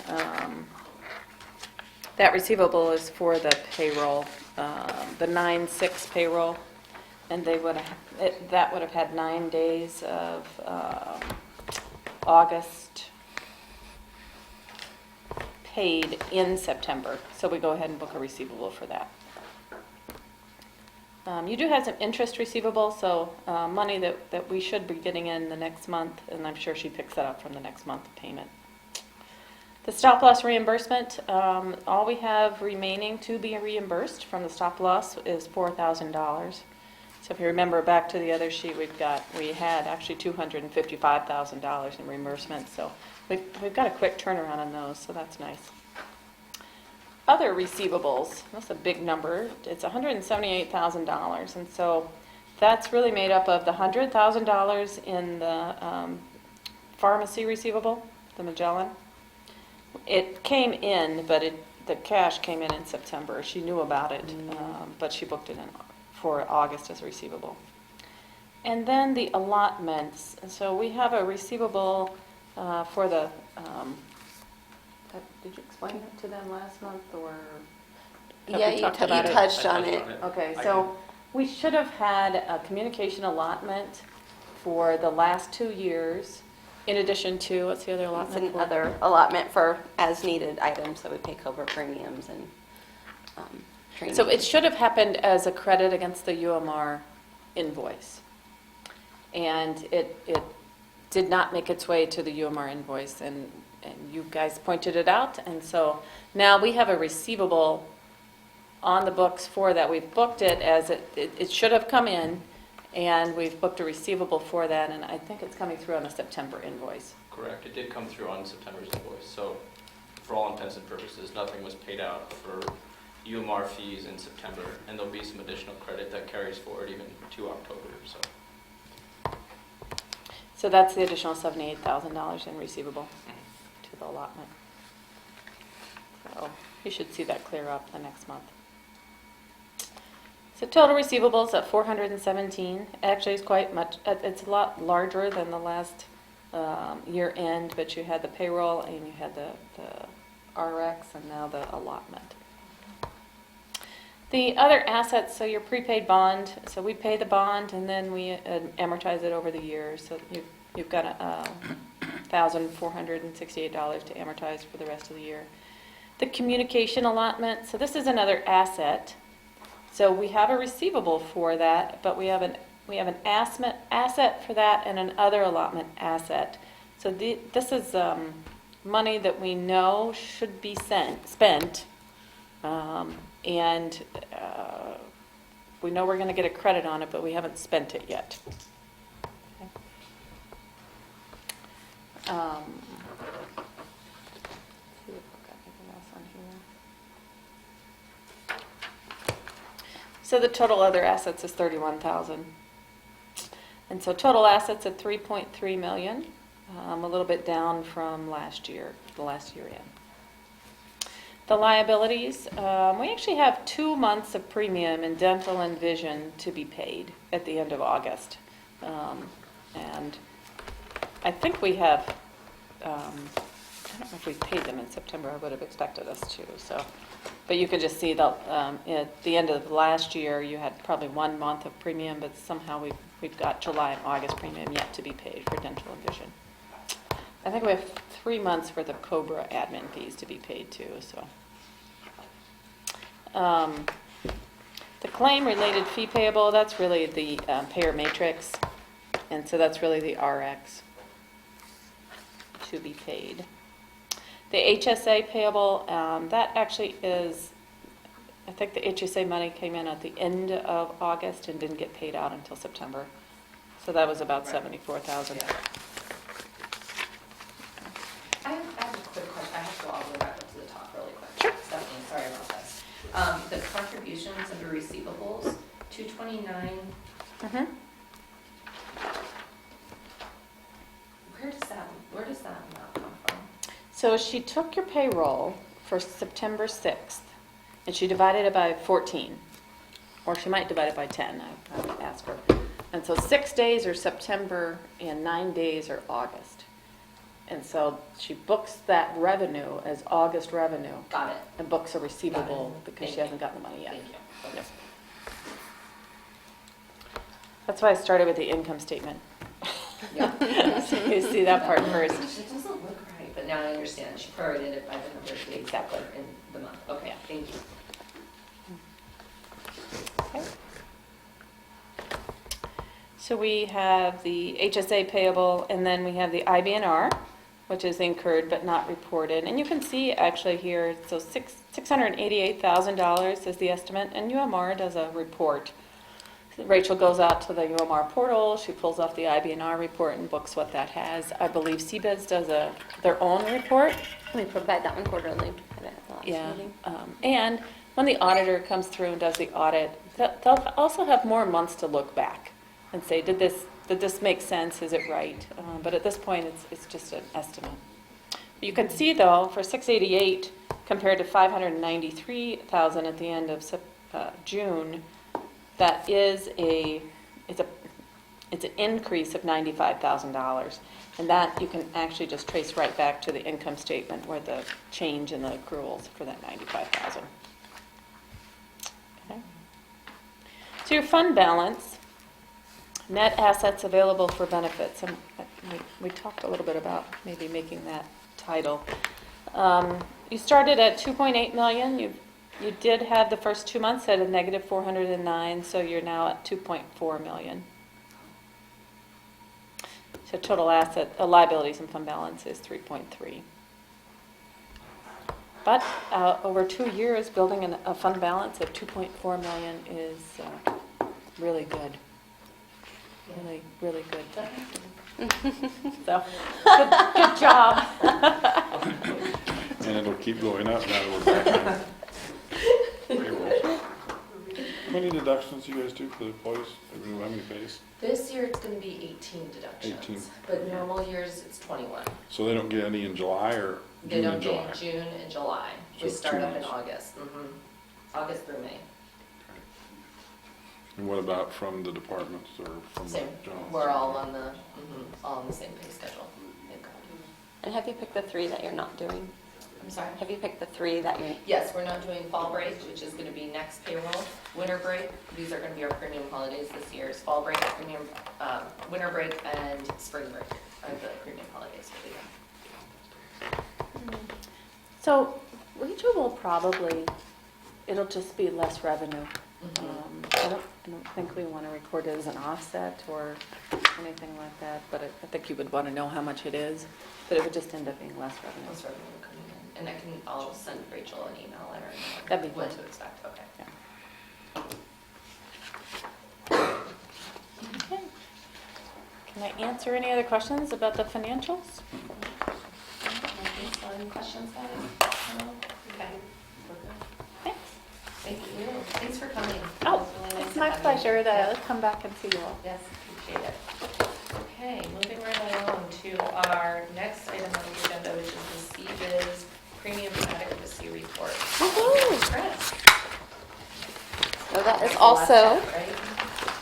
[SPEAKER 6] receivable is for the payroll, the 9/6 payroll, and that would have had 9 days of August paid in September, so we go ahead and book a receivable for that. You do have some interest receivable, so money that we should be getting in the next month, and I'm sure she picks that up from the next month payment. The stop loss reimbursement, all we have remaining to be reimbursed from the stop loss is $4,000. So if you remember back to the other sheet, we had actually $255,000 in reimbursement, so we've got a quick turnaround on those, so that's nice. Other receivables, that's a big number, it's $178,000, and so that's really made up of the $100,000 in the pharmacy receivable, the Magellan. It came in, but the cash came in September. She knew about it, but she booked it in for August as a receivable. And then the allotments, so we have a receivable for the did you explain it to them last month, or have
[SPEAKER 3] Yeah,
[SPEAKER 6] we
[SPEAKER 3] you
[SPEAKER 6] talked about it?
[SPEAKER 3] touched on it.
[SPEAKER 6] Okay,
[SPEAKER 5] I
[SPEAKER 6] so we should have had a communication allotment for the last 2 years, in addition to, what's the other
[SPEAKER 3] It's
[SPEAKER 6] allotment?
[SPEAKER 3] another allotment for as-needed items that would pay COBRA premiums and training.
[SPEAKER 6] So it should have happened as a credit against the UMR invoice. And it did not make its way to the UMR invoice, and you guys pointed it out, and so now we have a receivable on the books for that. We've booked it as it should have come in, and we've booked a receivable for that, and I think it's coming through on a September invoice.
[SPEAKER 5] Correct, it did come through on September's invoice, so for all intents and purposes, nothing was paid out for UMR fees in September, and there'll be some additional credit that carries forward even to October, so.
[SPEAKER 6] So that's the additional $78,000 in receivable to the allotment. So you should see that clear up the next month. So total receivables at 417. Actually, it's quite much. It's a lot larger than the last year end, but you had the payroll and you had the RX and now the allotment. The other assets, so your prepaid bond, so we pay the bond and then we amortize it over the years. So you've got $1,468 to amortize for the rest of the year. The communication allotment, so this is another asset. So we have a receivable for that, but we have an asset for that and an other allotment asset. So this is money that we know should be spent, and we know we're going to get a credit on it, but we haven't spent it yet. Okay. See if I've got anything else on here. So the total other assets is $31,000. And so total assets at $3.3 million, a little bit down from the last year in. The liabilities, we actually have 2 months of premium in dental and vision to be paid at the end of August. And I think we have, I don't know if we paid them in September. I would have expected us to. So, but you can just see that at the end of last year, you had probably 1 month of premium, but somehow we've got July and August premium yet to be paid for dental and vision. I think we have 3 months worth of COBRA admin fees to be paid too. So, the claim-related fee payable, that's really the payer matrix, and so that's really the RX to be paid. The HSA payable, that actually is, I think the HSA money came in at the end of August and didn't get paid out until September. So that was about $74,000.
[SPEAKER 2] I have a quick question. I have to go all the way back up to the top really quick.
[SPEAKER 6] Sure.
[SPEAKER 2] Stephanie, sorry about this. The contributions under receivables, 229.
[SPEAKER 6] Mm-hmm.
[SPEAKER 2] Where does that amount come from?
[SPEAKER 6] So she took your payroll for September 6th, and she divided it by 14. Or she might divide it by 10, I would ask her. And so 6 days are September, and 9 days are August. And so she books that revenue as August revenue.
[SPEAKER 2] Got it.
[SPEAKER 6] And books a receivable
[SPEAKER 2] Got it.
[SPEAKER 6] because
[SPEAKER 2] Thank
[SPEAKER 6] she
[SPEAKER 2] you.
[SPEAKER 6] hasn't gotten the money yet.
[SPEAKER 2] Thank you. Okay.
[SPEAKER 6] Yes. That's why I started with the income statement.
[SPEAKER 2] Yeah.
[SPEAKER 6] So you see that part first.
[SPEAKER 2] Gosh, it doesn't look right, but now I understand. She prorated it by the number of days
[SPEAKER 6] Exactly.
[SPEAKER 2] in the month. Okay, thank you.
[SPEAKER 6] Okay. So we have the HSA payable, and then we have the IBNR, which is incurred but not reported. And you can see actually here, so $688,000 is the estimate, and UMR does a report. Rachel goes out to the UMR portal, she pulls off the IBNR report and books what that has. I believe CBIZ does their own report.
[SPEAKER 3] We provide that one quarterly. Had it at the last
[SPEAKER 6] Yeah,
[SPEAKER 3] meeting.
[SPEAKER 6] and when the auditor comes through and does the audit, they'll also have more months to look back and say, did this make sense? Is it right? But at this point, it's just an estimate. You can see though, for 688 compared to 593,000 at the end of June, that is it's an increase of $95,000. And that you can actually just trace right back to the income statement where the change in the accruals for that $95,000. Okay. So your fund balance, net assets available for benefits, and we talked a little bit about maybe making that title. You started at 2.8 million. You did have the first 2 months at a negative 409, so you're now at 2.4 million. So total liabilities and fund balance is 3.3. But over 2 years, building a fund balance of 2.4 million is really good. Really, really good. So, good job.
[SPEAKER 4] And it'll keep going up now that we're back on payroll. How many deductions do you guys do for the employees? How many pays?
[SPEAKER 2] This year it's going to be 18 deductions.
[SPEAKER 4] 18.
[SPEAKER 2] But normal years it's 21.
[SPEAKER 4] So they don't get any in July or
[SPEAKER 2] They
[SPEAKER 4] June
[SPEAKER 2] don't
[SPEAKER 4] and
[SPEAKER 2] get
[SPEAKER 4] July?
[SPEAKER 2] in June and July.
[SPEAKER 4] So
[SPEAKER 2] We
[SPEAKER 4] it's
[SPEAKER 2] start
[SPEAKER 4] 2
[SPEAKER 2] up in
[SPEAKER 4] months.
[SPEAKER 2] August. August through May.
[SPEAKER 4] And what about from the departments or from the
[SPEAKER 2] Same.
[SPEAKER 4] general?
[SPEAKER 2] We're all on the same pay schedule.
[SPEAKER 3] And have you picked the 3 that you're not doing?
[SPEAKER 2] I'm sorry?
[SPEAKER 3] Have you picked the 3 that you,
[SPEAKER 2] Yes, we're not doing fall break, which is gonna be next payroll, winter break, these are gonna be our premium holidays this year, is fall break, premium, winter break, and spring break are the premium holidays for the year.
[SPEAKER 6] So Rachel will probably, it'll just be less revenue. I don't think we want to record it as an offset or anything like that, but I think you would want to know how much it is, but it would just end up being less revenue.
[SPEAKER 2] Most revenue coming in, and I'll send Rachel an email, let her know
[SPEAKER 6] That'd be
[SPEAKER 2] what
[SPEAKER 6] good.
[SPEAKER 2] to expect, okay.
[SPEAKER 6] Okay. Can I answer any other questions about the financials?
[SPEAKER 2] Any questions, guys? No? Okay. We're good.
[SPEAKER 6] Thanks.
[SPEAKER 2] Thank you. Thanks for coming.
[SPEAKER 6] Oh,
[SPEAKER 2] It was really nice
[SPEAKER 6] it's
[SPEAKER 2] to
[SPEAKER 6] my
[SPEAKER 2] have you.
[SPEAKER 6] pleasure
[SPEAKER 2] Yeah.
[SPEAKER 6] to come back and see you all.
[SPEAKER 2] Yes, appreciate it. Okay, moving right along to our next item on the agenda, which is the CBIZ Premium Adequacy Report.
[SPEAKER 3] Woohoo!
[SPEAKER 2] Chris.
[SPEAKER 3] so that is
[SPEAKER 2] That's the last
[SPEAKER 3] also,
[SPEAKER 2] tab, right?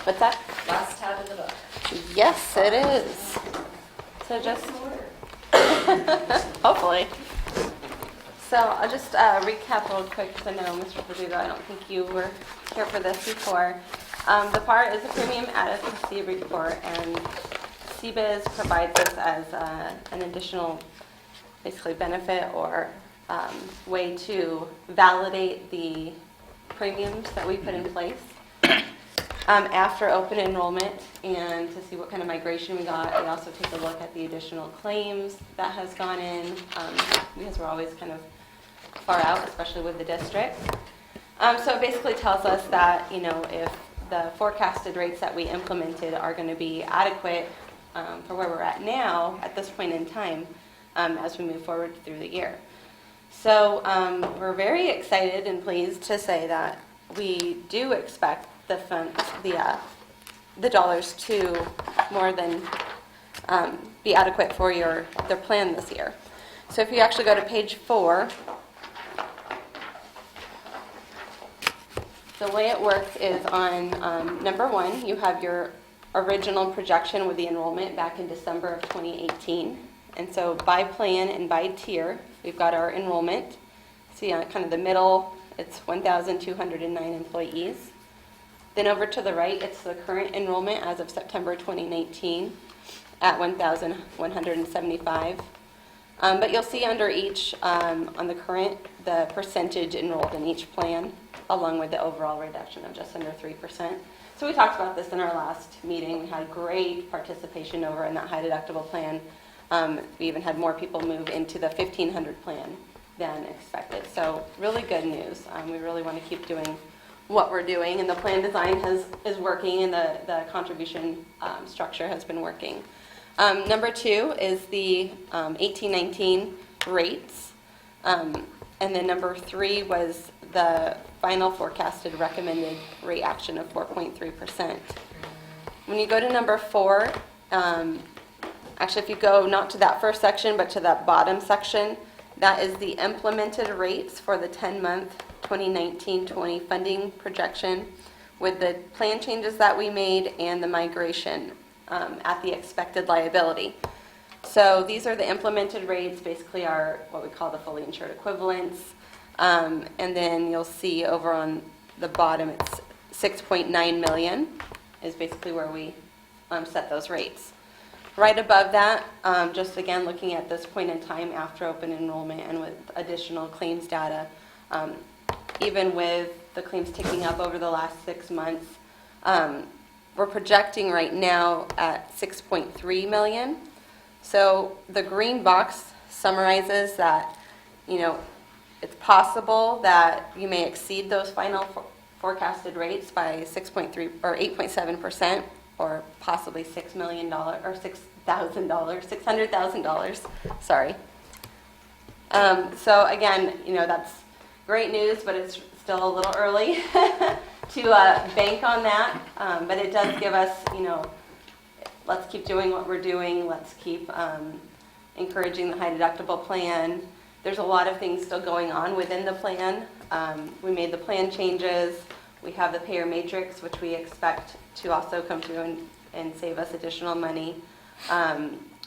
[SPEAKER 3] what's that?
[SPEAKER 2] Last tab in the book.
[SPEAKER 3] Yes, it is. So just, hopefully. So I'll just recap real quick, because I know Mr. Verdugo, I don't think you were here for this before. The part is a premium adequacy report, and CBIZ provides this as an additional, basically, benefit or way to validate the premiums that we put in place after open enrollment, and to see what kind of migration we got. We also take a look at the additional claims that has gone in, because we're always kind of far out, especially with the district. So it basically tells us that, if the forecasted rates that we implemented are going to be adequate for where we're at now, at this point in time, as we move forward through the year. So we're very excited and pleased to say that we do expect the dollars to more than be adequate for their plan this year. So if you actually go to page 4, the way it works is on number 1, you have your original projection with the enrollment back in December of 2018. And so by plan and by tier, we've got our enrollment. See on kind of the middle, it's 1,209 employees. Then over to the right, it's the current enrollment as of September 2019 at 1,175. But you'll see under each, on the current, the percentage enrolled in each plan, along with the overall reduction of just under 3%. So we talked about this in our last meeting. We had great participation over in that high deductible plan. We even had more people move into the 1,500 plan than expected. So really good news. We really want to keep doing what we're doing, and the plan design is working, and the contribution structure has been working. Number 2 is the 18-19 rates. And then number 3 was the final forecasted recommended rate action of 4.3%. When you go to number 4, actually if you go not to that first section but to that bottom section, that is the implemented rates for the 10-month 2019-20 funding projection with the plan changes that we made and the migration at the expected liability. So these are the implemented rates, basically are what we call the fully insured equivalents. And then you'll see over on the bottom, it's 6.9 million is basically where we set those rates. Right above that, just again looking at this point in time after open enrollment and with additional claims data, even with the claims ticking up over the last 6 months, we're projecting right now at 6.3 million. So the green box summarizes that, it's possible that you may exceed those final forecasted rates by 6.3 or 8.7%, or possibly $6 million or $600,000. Sorry. So again, that's great news, but it's still a little early to bank on that. But it does give us, let's keep doing what we're doing. Let's keep encouraging the high deductible plan. There's a lot of things still going on within the plan. We made the plan changes. We have the payer matrix, which we expect to also come through and save us additional money.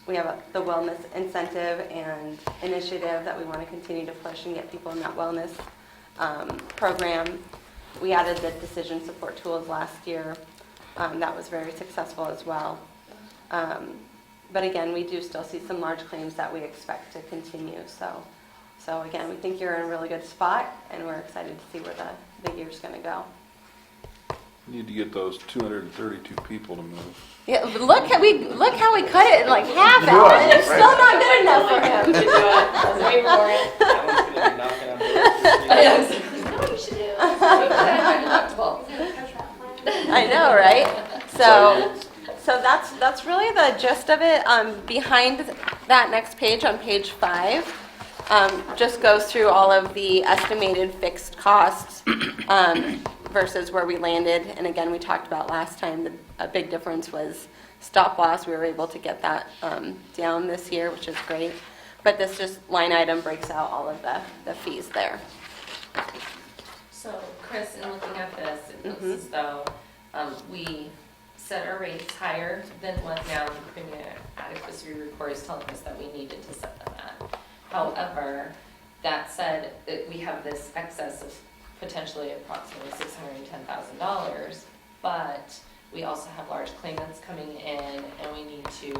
[SPEAKER 3] we have the wellness incentive and initiative that we want to continue to push and get people in that wellness program. We added the decision support tools last year. That was very successful as well. But again, we do still see some large claims that we expect to continue. So again, we think you're in a really good spot, and we're excited to see where the year's going to go.
[SPEAKER 4] Need to get those 232 people to move.
[SPEAKER 3] Yeah, but look how we cut it in like half, Alan. It's still not good enough for him.
[SPEAKER 2] You do it, let's wait for it.
[SPEAKER 5] Alan's gonna be knocking on doors this week.
[SPEAKER 2] You know what you should do? Put that high deductible.
[SPEAKER 3] I know, right? So that's really the gist of it. Behind that next page, on page 5, just goes through all of the estimated fixed costs versus where we landed. And again, we talked about last time, a big difference was stop loss. We were able to get that down this year, which is great. But this just line item breaks out all of the fees there.
[SPEAKER 2] So, Chris, in looking at this, it looks as though we set our rates higher than what now the premium adequacy report is telling us that we needed to set them at. However, that said, we have this excess of potentially approximately $610,000, but we also have large claimants coming in, and we need to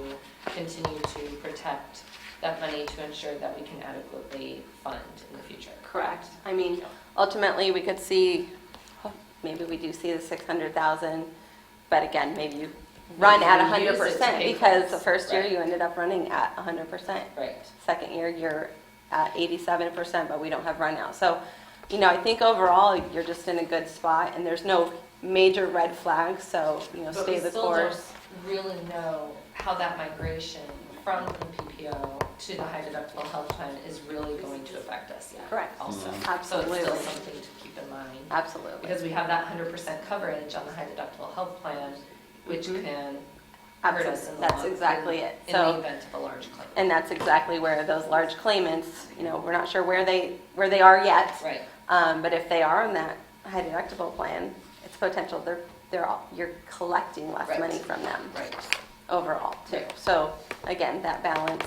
[SPEAKER 2] continue to protect that money to ensure that we can adequately fund in the future.
[SPEAKER 3] Correct. I mean, ultimately, we could see, maybe we do see the 600,000, but again, maybe you run at
[SPEAKER 2] Maybe you use it to
[SPEAKER 3] 100%
[SPEAKER 2] pay
[SPEAKER 3] because
[SPEAKER 2] for
[SPEAKER 3] the
[SPEAKER 2] this.
[SPEAKER 3] first year
[SPEAKER 2] Right.
[SPEAKER 3] you ended up running at 100%.
[SPEAKER 2] Right.
[SPEAKER 3] Second year, you're at 87%, but we don't have run out. So, I think overall, you're just in a good spot, and there's no major red flags, so,
[SPEAKER 2] But
[SPEAKER 3] stay
[SPEAKER 2] we
[SPEAKER 3] the
[SPEAKER 2] still
[SPEAKER 3] course.
[SPEAKER 2] don't really know how that migration from the PPO to the high deductible health plan is really going to affect us yet.
[SPEAKER 3] Correct.
[SPEAKER 2] Also.
[SPEAKER 3] Absolutely.
[SPEAKER 2] So it's still something to keep in mind.
[SPEAKER 3] Absolutely.
[SPEAKER 2] Because we have that 100% coverage on the high deductible health plan, which can hurt us in the
[SPEAKER 3] That's
[SPEAKER 2] long-
[SPEAKER 3] exactly it.
[SPEAKER 2] in
[SPEAKER 3] So,
[SPEAKER 2] the event of a large claim.
[SPEAKER 3] and that's exactly where those large claimants, we're not sure where they are yet.
[SPEAKER 2] Right.
[SPEAKER 3] But if they are on that high deductible plan, it's potential you're collecting less
[SPEAKER 2] Right.
[SPEAKER 3] money from them
[SPEAKER 2] Right.
[SPEAKER 3] overall too.
[SPEAKER 2] Right.
[SPEAKER 3] So again, that balance.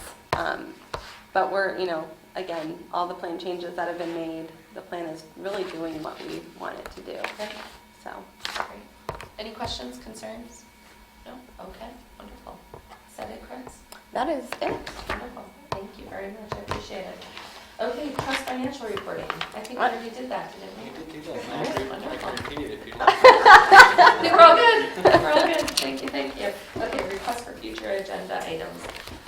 [SPEAKER 3] But we're, again, all the plan changes that have been made, the plan is really doing what we want it to do.
[SPEAKER 2] Okay.
[SPEAKER 3] So,
[SPEAKER 2] Great. Any questions, concerns? No? Okay. Wonderful. Is that it, Chris?
[SPEAKER 3] that is it.
[SPEAKER 2] Wonderful. Thank you very much. I appreciate it. Okay, trust financial reporting. I think we already did that, didn't we?
[SPEAKER 5] You did do that. I agree. I can repeat it if you'd like.
[SPEAKER 2] I think we're all good. We're all good. Thank you, thank you. Okay, request for future agenda items.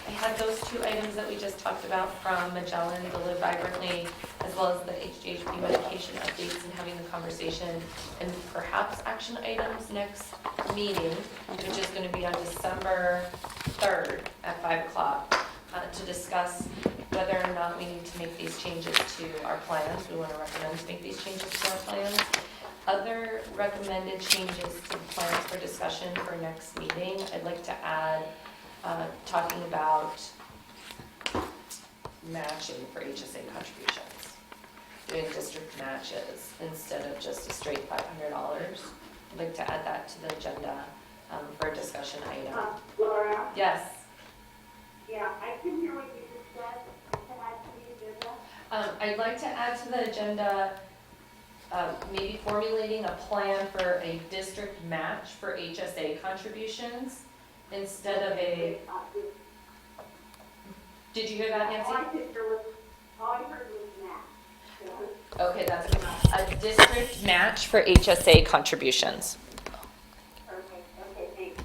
[SPEAKER 2] I had those 2 items that we just talked about from Magellan, the Live Vibrantly, as well as the HGHP medication updates and having the conversation, and perhaps action items next meeting, which is going to be on December 3rd at 5 o'clock, to discuss whether or not we need to make these changes to our plans. We want to recommend to make these changes to our plans. Other recommended changes to the plans for discussion for next meeting, I'd like to add, talking about matching for HSA contributions. Doing district matches instead of just a straight $500. I'd like to add that to the agenda for a discussion item.
[SPEAKER 1] Laura?
[SPEAKER 2] Yes.
[SPEAKER 1] Yeah, I couldn't hear what you just said. To add to the agenda?
[SPEAKER 2] I'd like to add to the agenda, maybe formulating a plan for a district match for HSA contributions instead of a, did you hear that, Nancy?
[SPEAKER 1] All I heard was match.
[SPEAKER 2] Okay, that's a district match for HSA contributions.
[SPEAKER 1] Okay, thanks.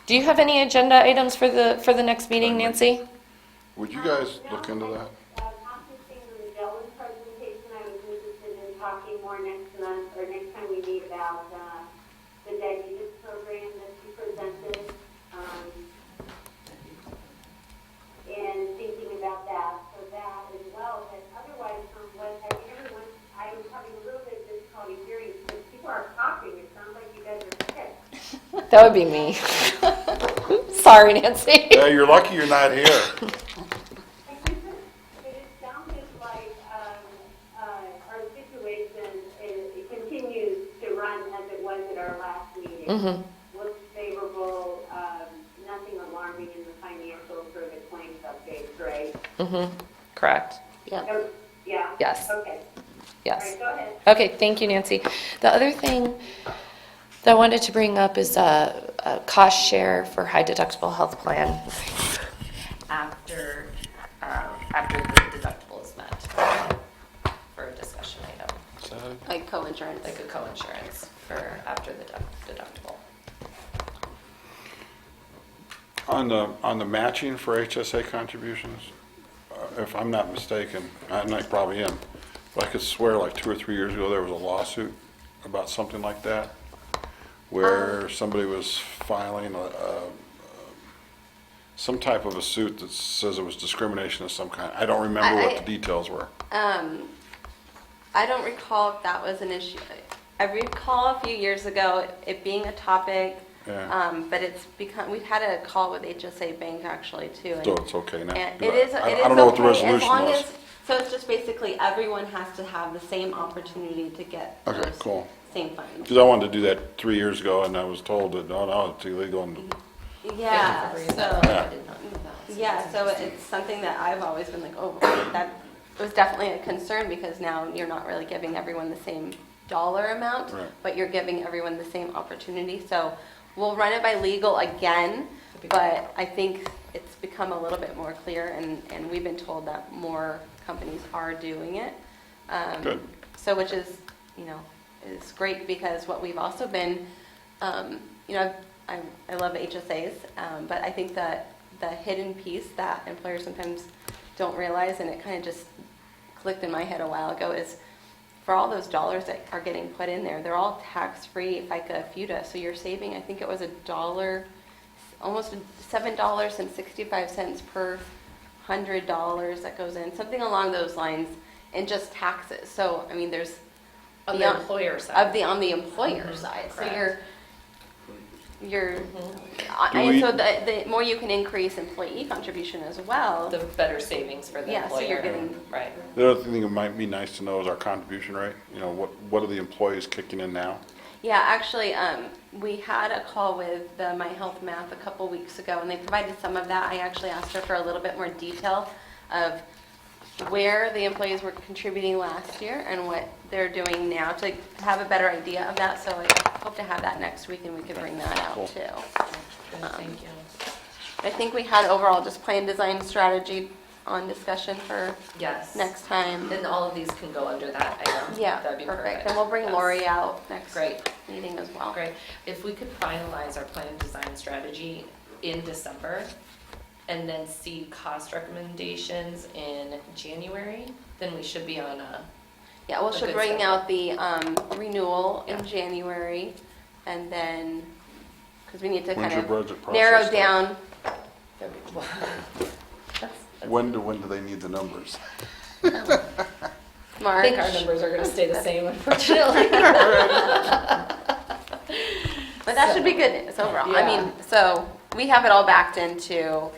[SPEAKER 2] Do you have any agenda items for the next meeting, Nancy?
[SPEAKER 4] Would you guys look into that?
[SPEAKER 1] Accomplishing the Magellan presentation, I was interested in talking more next month, or next time we meet about the diabetes program that you presented, and thinking about that, so that as well. But otherwise, from what I mean, I was having a little bit of difficulty hearing, because people are talking, it sounds like you guys are sick.
[SPEAKER 2] That would be me. Sorry, Nancy.
[SPEAKER 4] Yeah, you're lucky you're not here.
[SPEAKER 1] It sounded like our situation it continues to run as it was at our last meeting.
[SPEAKER 2] Mm-hmm.
[SPEAKER 1] Looks favorable, nothing alarming in the financials.
[SPEAKER 2] Correct.
[SPEAKER 3] Yep.
[SPEAKER 1] Oh, yeah?
[SPEAKER 2] Yes.
[SPEAKER 1] Okay, all
[SPEAKER 2] Yes.
[SPEAKER 1] right, go ahead.
[SPEAKER 2] Okay, thank you, Nancy. The other thing that I wanted to bring up is a cost share for high deductible health plan after the deductible is met for a discussion item,
[SPEAKER 3] Like co-insurance.
[SPEAKER 2] like a co-insurance for after the deductible.
[SPEAKER 4] On the matching for HSA contributions, if I'm not mistaken, and I probably am, but I could swear like 2 or 3 years ago, there was a lawsuit about something like that, where somebody was filing some type of a suit that says it was discrimination of some kind. I don't remember what the details were.
[SPEAKER 3] I don't recall if that was an issue. I recall a few years ago it being a topic,
[SPEAKER 4] Yeah.
[SPEAKER 3] but it's become, we've had a call with HSA Bank actually too.
[SPEAKER 4] So it's okay now?
[SPEAKER 3] And it is
[SPEAKER 4] I don't know what the
[SPEAKER 3] okay, as
[SPEAKER 4] resolution
[SPEAKER 3] long
[SPEAKER 4] was.
[SPEAKER 3] as, so it's just basically everyone has to have the same opportunity to get
[SPEAKER 4] Okay,
[SPEAKER 3] those
[SPEAKER 4] cool.
[SPEAKER 3] same funds.
[SPEAKER 4] Because I wanted to do that 3 years ago, and I was told that, no, it's illegal, and
[SPEAKER 3] Yeah,
[SPEAKER 2] Thank you for bringing that
[SPEAKER 3] so,
[SPEAKER 2] up. I did not know that.
[SPEAKER 3] yeah, so it's something that I've always been like, oh, that was definitely a concern because now you're not really giving everyone the same dollar amount,
[SPEAKER 4] Right.
[SPEAKER 3] but you're giving everyone the same opportunity. So we'll run it by legal again,
[SPEAKER 2] That'd be
[SPEAKER 3] but I think it's become a little bit more clear and we've been told that more companies are doing it.
[SPEAKER 4] Good.
[SPEAKER 3] So which is, is great because what we've also been, I love HSAs, but I think that the hidden piece that employers sometimes don't realize, and it kind of just clicked in my head a while ago, is for all those dollars that are getting put in there, they're all tax-free FICA FUTA. So you're saving, I think it was $1, almost $7.65 per $100 that goes in, something along those lines, and just taxes. So, I mean, there's
[SPEAKER 2] On the
[SPEAKER 3] beyond-
[SPEAKER 2] employer side.
[SPEAKER 3] on the employer side. So
[SPEAKER 2] Correct.
[SPEAKER 3] you're,
[SPEAKER 4] Do
[SPEAKER 3] and
[SPEAKER 4] we-
[SPEAKER 3] so the more you can increase employee contribution as well.
[SPEAKER 2] The better savings for the
[SPEAKER 3] Yeah, so
[SPEAKER 2] employer.
[SPEAKER 3] you're getting-
[SPEAKER 2] Right.
[SPEAKER 4] the other thing that might be nice to know is our contribution rate. What are the employees kicking in now?
[SPEAKER 3] Yeah, actually, we had a call with the My Health Math a couple weeks ago, and they provided some of that. I actually asked her for a little bit more detail of where the employees were contributing last year and what they're doing now to have a better idea of that. So I hope to have that next week, and we could bring that
[SPEAKER 4] Cool.
[SPEAKER 3] out too.
[SPEAKER 2] Good, thank you.
[SPEAKER 3] I think we had overall just plan, design, strategy on discussion for
[SPEAKER 2] Yes.
[SPEAKER 3] next time.
[SPEAKER 2] And all of these can go under that item.
[SPEAKER 3] Yeah,
[SPEAKER 2] That'd be perfect.
[SPEAKER 3] perfect. And we'll bring
[SPEAKER 2] Yes.
[SPEAKER 3] Lori out next
[SPEAKER 2] Great.
[SPEAKER 3] meeting as well.
[SPEAKER 2] Great. If we could finalize our plan design strategy in December and then see cost recommendations in January, then we should be on a,
[SPEAKER 3] Yeah, we'll
[SPEAKER 2] A
[SPEAKER 3] should
[SPEAKER 2] good
[SPEAKER 3] bring
[SPEAKER 2] schedule.
[SPEAKER 3] out the renewal
[SPEAKER 2] Yeah.
[SPEAKER 3] in January, and then, because we need to
[SPEAKER 4] When's
[SPEAKER 3] kind
[SPEAKER 4] your
[SPEAKER 3] of
[SPEAKER 4] budget process
[SPEAKER 3] narrow
[SPEAKER 4] start?
[SPEAKER 3] down.
[SPEAKER 4] When do they need the numbers?
[SPEAKER 2] I
[SPEAKER 3] March.
[SPEAKER 2] think our numbers are gonna stay the same, unfortunately.
[SPEAKER 3] But that should be good news overall. I
[SPEAKER 2] Yeah.
[SPEAKER 3] mean, so we have it all backed into,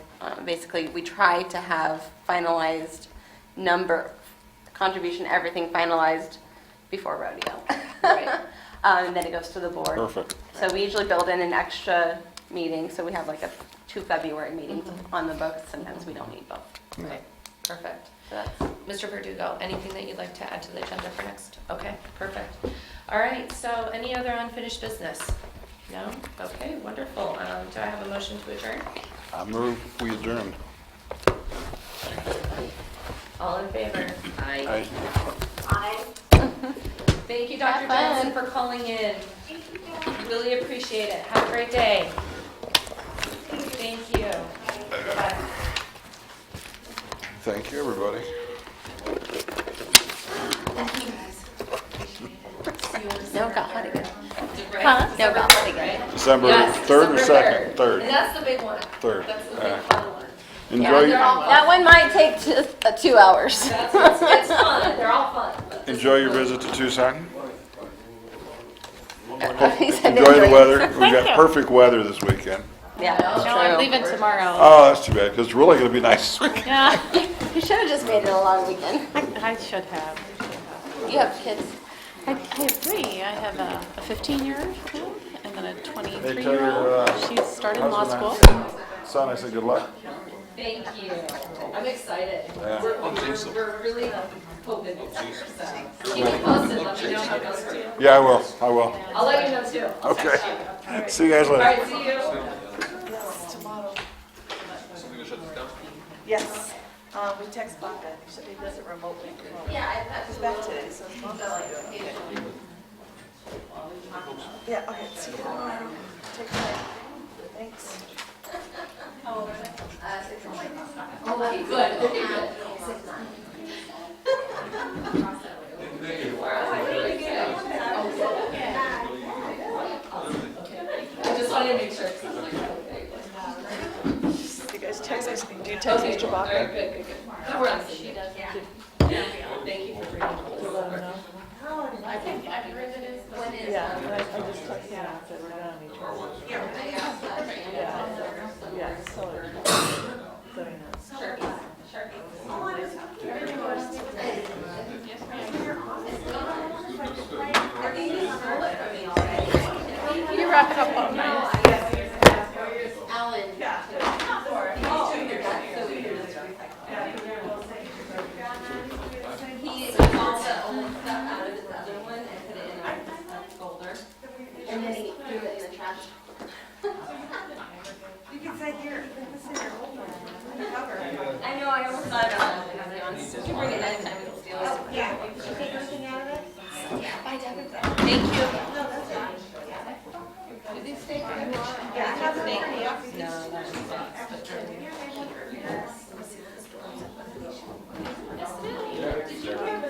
[SPEAKER 3] basically, we try to have finalized number, contribution, everything finalized before rodeo.
[SPEAKER 2] Right.
[SPEAKER 3] And then it goes to the board.
[SPEAKER 4] Perfect.
[SPEAKER 3] So we usually build in an extra meeting, so we have like 2 February meetings on the books. Sometimes we don't need both.
[SPEAKER 2] Right, perfect.
[SPEAKER 3] So that's,
[SPEAKER 2] Mr. Verdugo, anything that you'd like to add to the agenda for next? Okay, perfect. All right, so any other unfinished business? No? Okay, wonderful. Do I have a motion to adjourn?
[SPEAKER 4] I move we adjourn.
[SPEAKER 2] All in favor? Aye.
[SPEAKER 4] Aye.
[SPEAKER 2] Thank you, Dr.
[SPEAKER 3] Have fun.
[SPEAKER 2] Johnson, for calling in. Really appreciate it. Have a great day. Thank you. Bye.
[SPEAKER 4] Thank you, everybody.
[SPEAKER 3] no, got hot again.
[SPEAKER 2] Right?
[SPEAKER 3] Huh? No,
[SPEAKER 2] December
[SPEAKER 3] got
[SPEAKER 2] third,
[SPEAKER 3] it again.
[SPEAKER 2] right?
[SPEAKER 4] December
[SPEAKER 2] Yes,
[SPEAKER 4] 3rd or
[SPEAKER 2] December
[SPEAKER 4] 2nd? 3rd.
[SPEAKER 2] And that's the big one.
[SPEAKER 4] 3rd.
[SPEAKER 2] That's the big fun one.
[SPEAKER 4] Enjoy,
[SPEAKER 2] they're all
[SPEAKER 3] That one might take 2 hours.
[SPEAKER 2] It's fun. They're all fun. but this
[SPEAKER 4] enjoy
[SPEAKER 2] is
[SPEAKER 4] your
[SPEAKER 2] fun.
[SPEAKER 4] visit to Tucson.
[SPEAKER 3] He said
[SPEAKER 4] Enjoy the
[SPEAKER 3] enjoy.
[SPEAKER 4] weather. We've got perfect weather this weekend.
[SPEAKER 3] Yeah, that's
[SPEAKER 6] No, I'm
[SPEAKER 3] true.
[SPEAKER 6] leaving tomorrow.
[SPEAKER 4] Oh, that's too bad, because it's really going to be nice this weekend.
[SPEAKER 6] Yeah,
[SPEAKER 3] You should have just made it a long weekend.
[SPEAKER 6] I should have.
[SPEAKER 3] You have kids.
[SPEAKER 6] I have 3. I have a 15-year-old and then a
[SPEAKER 4] They tell
[SPEAKER 6] 23-year-old.
[SPEAKER 4] your,
[SPEAKER 6] She's starting law
[SPEAKER 4] husband
[SPEAKER 6] school.
[SPEAKER 4] Son, I said good luck.
[SPEAKER 2] Thank you. I'm excited.
[SPEAKER 4] Yeah.
[SPEAKER 2] We're really hoping this year, so. Keep me posted, let me know how it goes for you.
[SPEAKER 4] Yeah, I will.
[SPEAKER 2] I'll let you know too. I'll text
[SPEAKER 4] Okay.
[SPEAKER 2] you.
[SPEAKER 4] See you guys
[SPEAKER 2] All
[SPEAKER 4] later.
[SPEAKER 2] right, see you.
[SPEAKER 5] Something to shut this down?
[SPEAKER 9] Yes, we text Baca, he does it remotely. He's back today, so his mom doesn't do it. Yeah, okay, see you tomorrow. Take care. Thanks.
[SPEAKER 2] Okay, good, okay, good. I just wanted to make sure. 'Cause I'm like, okay.
[SPEAKER 9] You guys text, do you text
[SPEAKER 2] Okay,
[SPEAKER 9] Mr.
[SPEAKER 2] all right,
[SPEAKER 9] Baca?
[SPEAKER 2] good. No, we're on. She does. Yeah. Thank you for bringing it.
[SPEAKER 9] To let him know?
[SPEAKER 2] I think I've heard it is. When is?
[SPEAKER 9] Yeah, and I just texted him and said we're done on each other. Yeah, so he knows.
[SPEAKER 2] Sure.
[SPEAKER 6] You wrap it up all nice.
[SPEAKER 2] Alan. He took all the old stuff out of his other one and put it in our folder. And then he threw it in the trash.
[SPEAKER 7] You can say here, this is your old one. Cover.
[SPEAKER 2] I know, I almost thought about it. You can bring it next time and steal it.
[SPEAKER 7] Yeah, did you take everything out of it?
[SPEAKER 2] Thank you.
[SPEAKER 7] No, that's fine.
[SPEAKER 2] Did these stay for you?
[SPEAKER 7] Yeah, I have them pretty up.
[SPEAKER 2] No, that's Did you have a,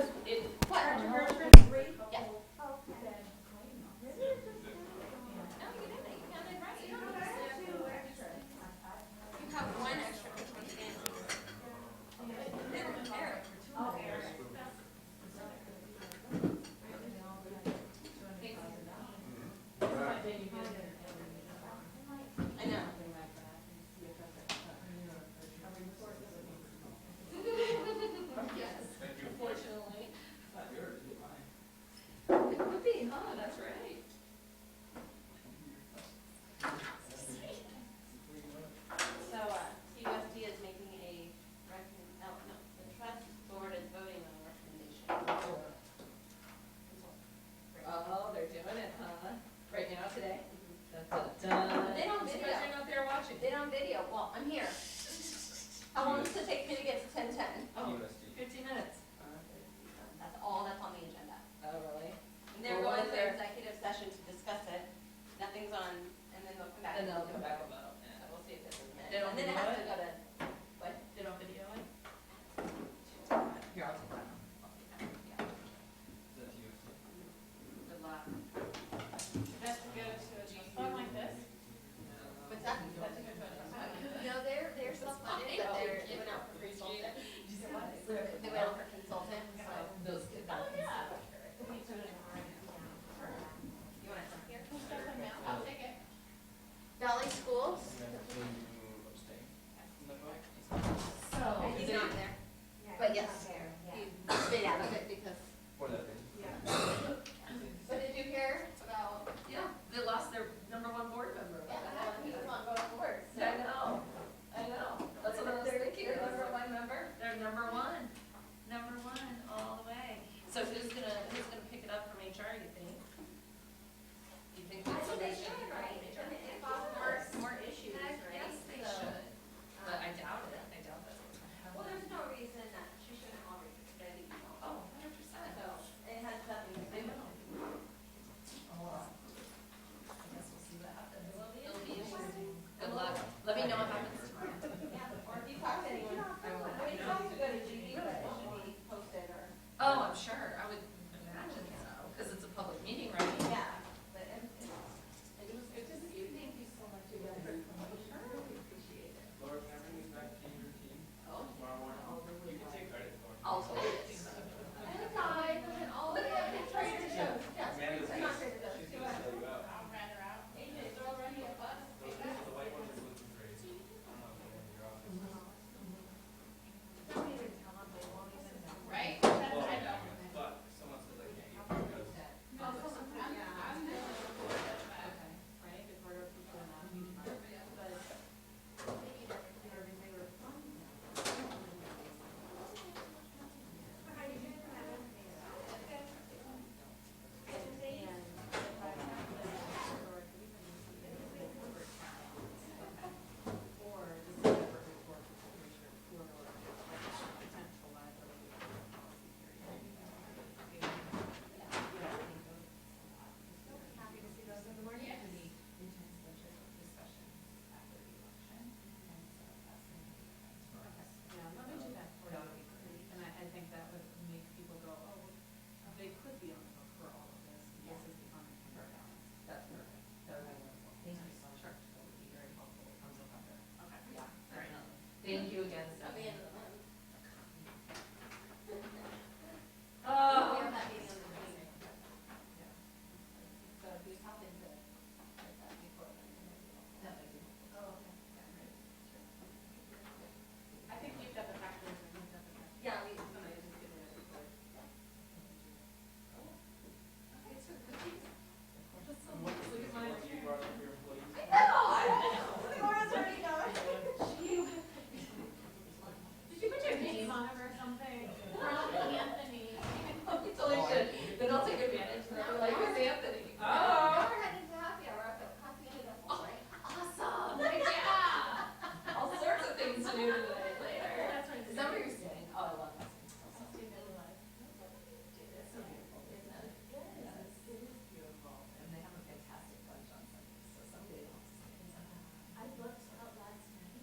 [SPEAKER 2] what? Yeah. You have one extra. I know. Yes, unfortunately. It would be, huh, that's right.
[SPEAKER 10] So, SUSD is making a the trust board is voting on a recommendation.
[SPEAKER 2] Oh, they're doing it, huh? Right now, today? Dun, dun, dun.
[SPEAKER 10] They don't
[SPEAKER 2] I'm surprised
[SPEAKER 10] video.
[SPEAKER 2] you're not there watching.
[SPEAKER 10] They don't video, well, I'm here. How long does it take me to get to 10:10?
[SPEAKER 2] Oh, 15 minutes.
[SPEAKER 10] That's all that's on the agenda.
[SPEAKER 2] Oh, really?
[SPEAKER 10] And they're
[SPEAKER 2] Well,
[SPEAKER 10] going
[SPEAKER 2] what is
[SPEAKER 10] to
[SPEAKER 2] there?
[SPEAKER 10] executive session to discuss it. Nothing's on, and then they'll come back.
[SPEAKER 2] Then they'll come back and vote. Yeah, we'll see if this is minutes.
[SPEAKER 10] They don't, and then it has to go to, what?
[SPEAKER 2] They don't video it? Here, I'll take that. Good luck.
[SPEAKER 10] That's to go to a phone like this? What's that? That's to go to a. No, they're self-funded, but they're giving out for free software.
[SPEAKER 2] Thank you again, Stephanie.
[SPEAKER 10] We have that meeting on the 29th. So if you hop into that before then, that might be helpful. Oh, okay. I think you've got the factors and you've got the factors. Yeah, somebody just give me a report. Okay, so cookies. Look at mine.
[SPEAKER 5] You brought up your employees.
[SPEAKER 10] I know. Laura's already going. Did you put your name on it or something? From Anthony.
[SPEAKER 2] You totally should. Then I'll take advantage and I'll be like, who's Anthony?
[SPEAKER 10] Oh. We're heading to happy hour at the coffee and the right? Awesome. Yeah.
[SPEAKER 2] All sorts of things to do today.
[SPEAKER 10] Later. That's right.
[SPEAKER 2] Is that where you're staying? Oh, I love that.
[SPEAKER 10] It's so beautiful, isn't it?
[SPEAKER 2] Yes, it is beautiful. And they have a fantastic lunch on Sundays, so someday I'll stay.
[SPEAKER 10] I looked out last night and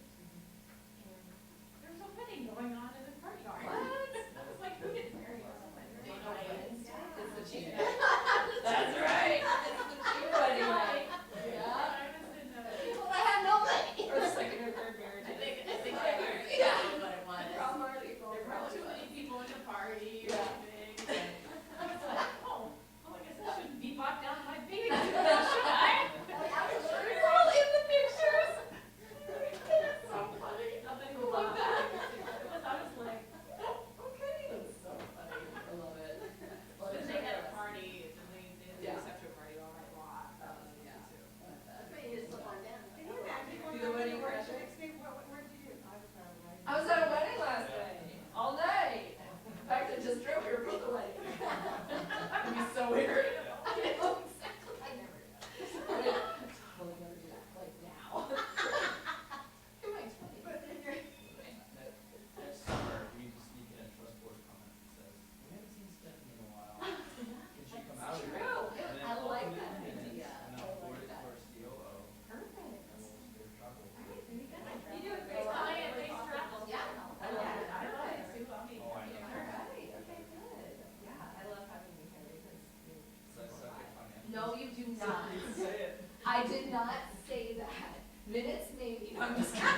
[SPEAKER 10] there was a wedding going on in the courtyard.
[SPEAKER 2] What?
[SPEAKER 10] I was like, who gets married or something?
[SPEAKER 2] It's the cheap. That's right. It's the cheap wedding night. Yeah.
[SPEAKER 10] I was in
[SPEAKER 2] People that have no money. Or the second or third marriage.
[SPEAKER 10] I think that's
[SPEAKER 2] Yeah.
[SPEAKER 10] what it was.
[SPEAKER 2] Probably.
[SPEAKER 10] There were too many people in the party or
[SPEAKER 2] Yeah.
[SPEAKER 10] something. I was like, oh, I guess I shouldn't be bogged down in my bathing suit, should I?
[SPEAKER 2] You're all in the pictures.
[SPEAKER 10] It's so funny. Nothing was like that. I was like, oh, okay.
[SPEAKER 2] That's so funny. I love it.
[SPEAKER 10] But they had a party, and they
[SPEAKER 2] Yeah.
[SPEAKER 10] set to a party all night long. That was
[SPEAKER 2] Yeah.
[SPEAKER 10] too.
[SPEAKER 2] Can you just look on down?
[SPEAKER 7] Can you imagine going
[SPEAKER 2] Do the
[SPEAKER 7] on
[SPEAKER 2] wedding
[SPEAKER 7] the
[SPEAKER 2] crashers?
[SPEAKER 7] next day? What did you do?
[SPEAKER 2] I was at a wedding last night, all night. In fact, I just drove here for the wedding. It'd be so weird. I know, exactly. I never do that. I totally never do that, like now. You're my 20.
[SPEAKER 5] Next summer, we need to sneak in a trust board comment that says, we haven't seen Stephanie in a while. Can she come out here?
[SPEAKER 2] True.
[SPEAKER 5] And then
[SPEAKER 2] I like
[SPEAKER 5] open it
[SPEAKER 2] that
[SPEAKER 5] in minutes,
[SPEAKER 2] idea.
[SPEAKER 5] and
[SPEAKER 2] I
[SPEAKER 5] I'll forward
[SPEAKER 2] like
[SPEAKER 5] it to
[SPEAKER 2] that.
[SPEAKER 5] our COO,
[SPEAKER 2] Perfect.
[SPEAKER 5] and we'll share chocolate.
[SPEAKER 10] You do a great job. Thanks for apples.
[SPEAKER 2] Yeah.
[SPEAKER 10] I love it. I love it too. I'll be
[SPEAKER 5] Oh, I
[SPEAKER 10] happy.
[SPEAKER 5] know.
[SPEAKER 2] All right, okay, good. Yeah, I love having you here because you.
[SPEAKER 5] So I suck at financials.
[SPEAKER 2] No, you do not.
[SPEAKER 5] You can say it.
[SPEAKER 2] I did not say that. Minutes maybe. No, I'm just kidding.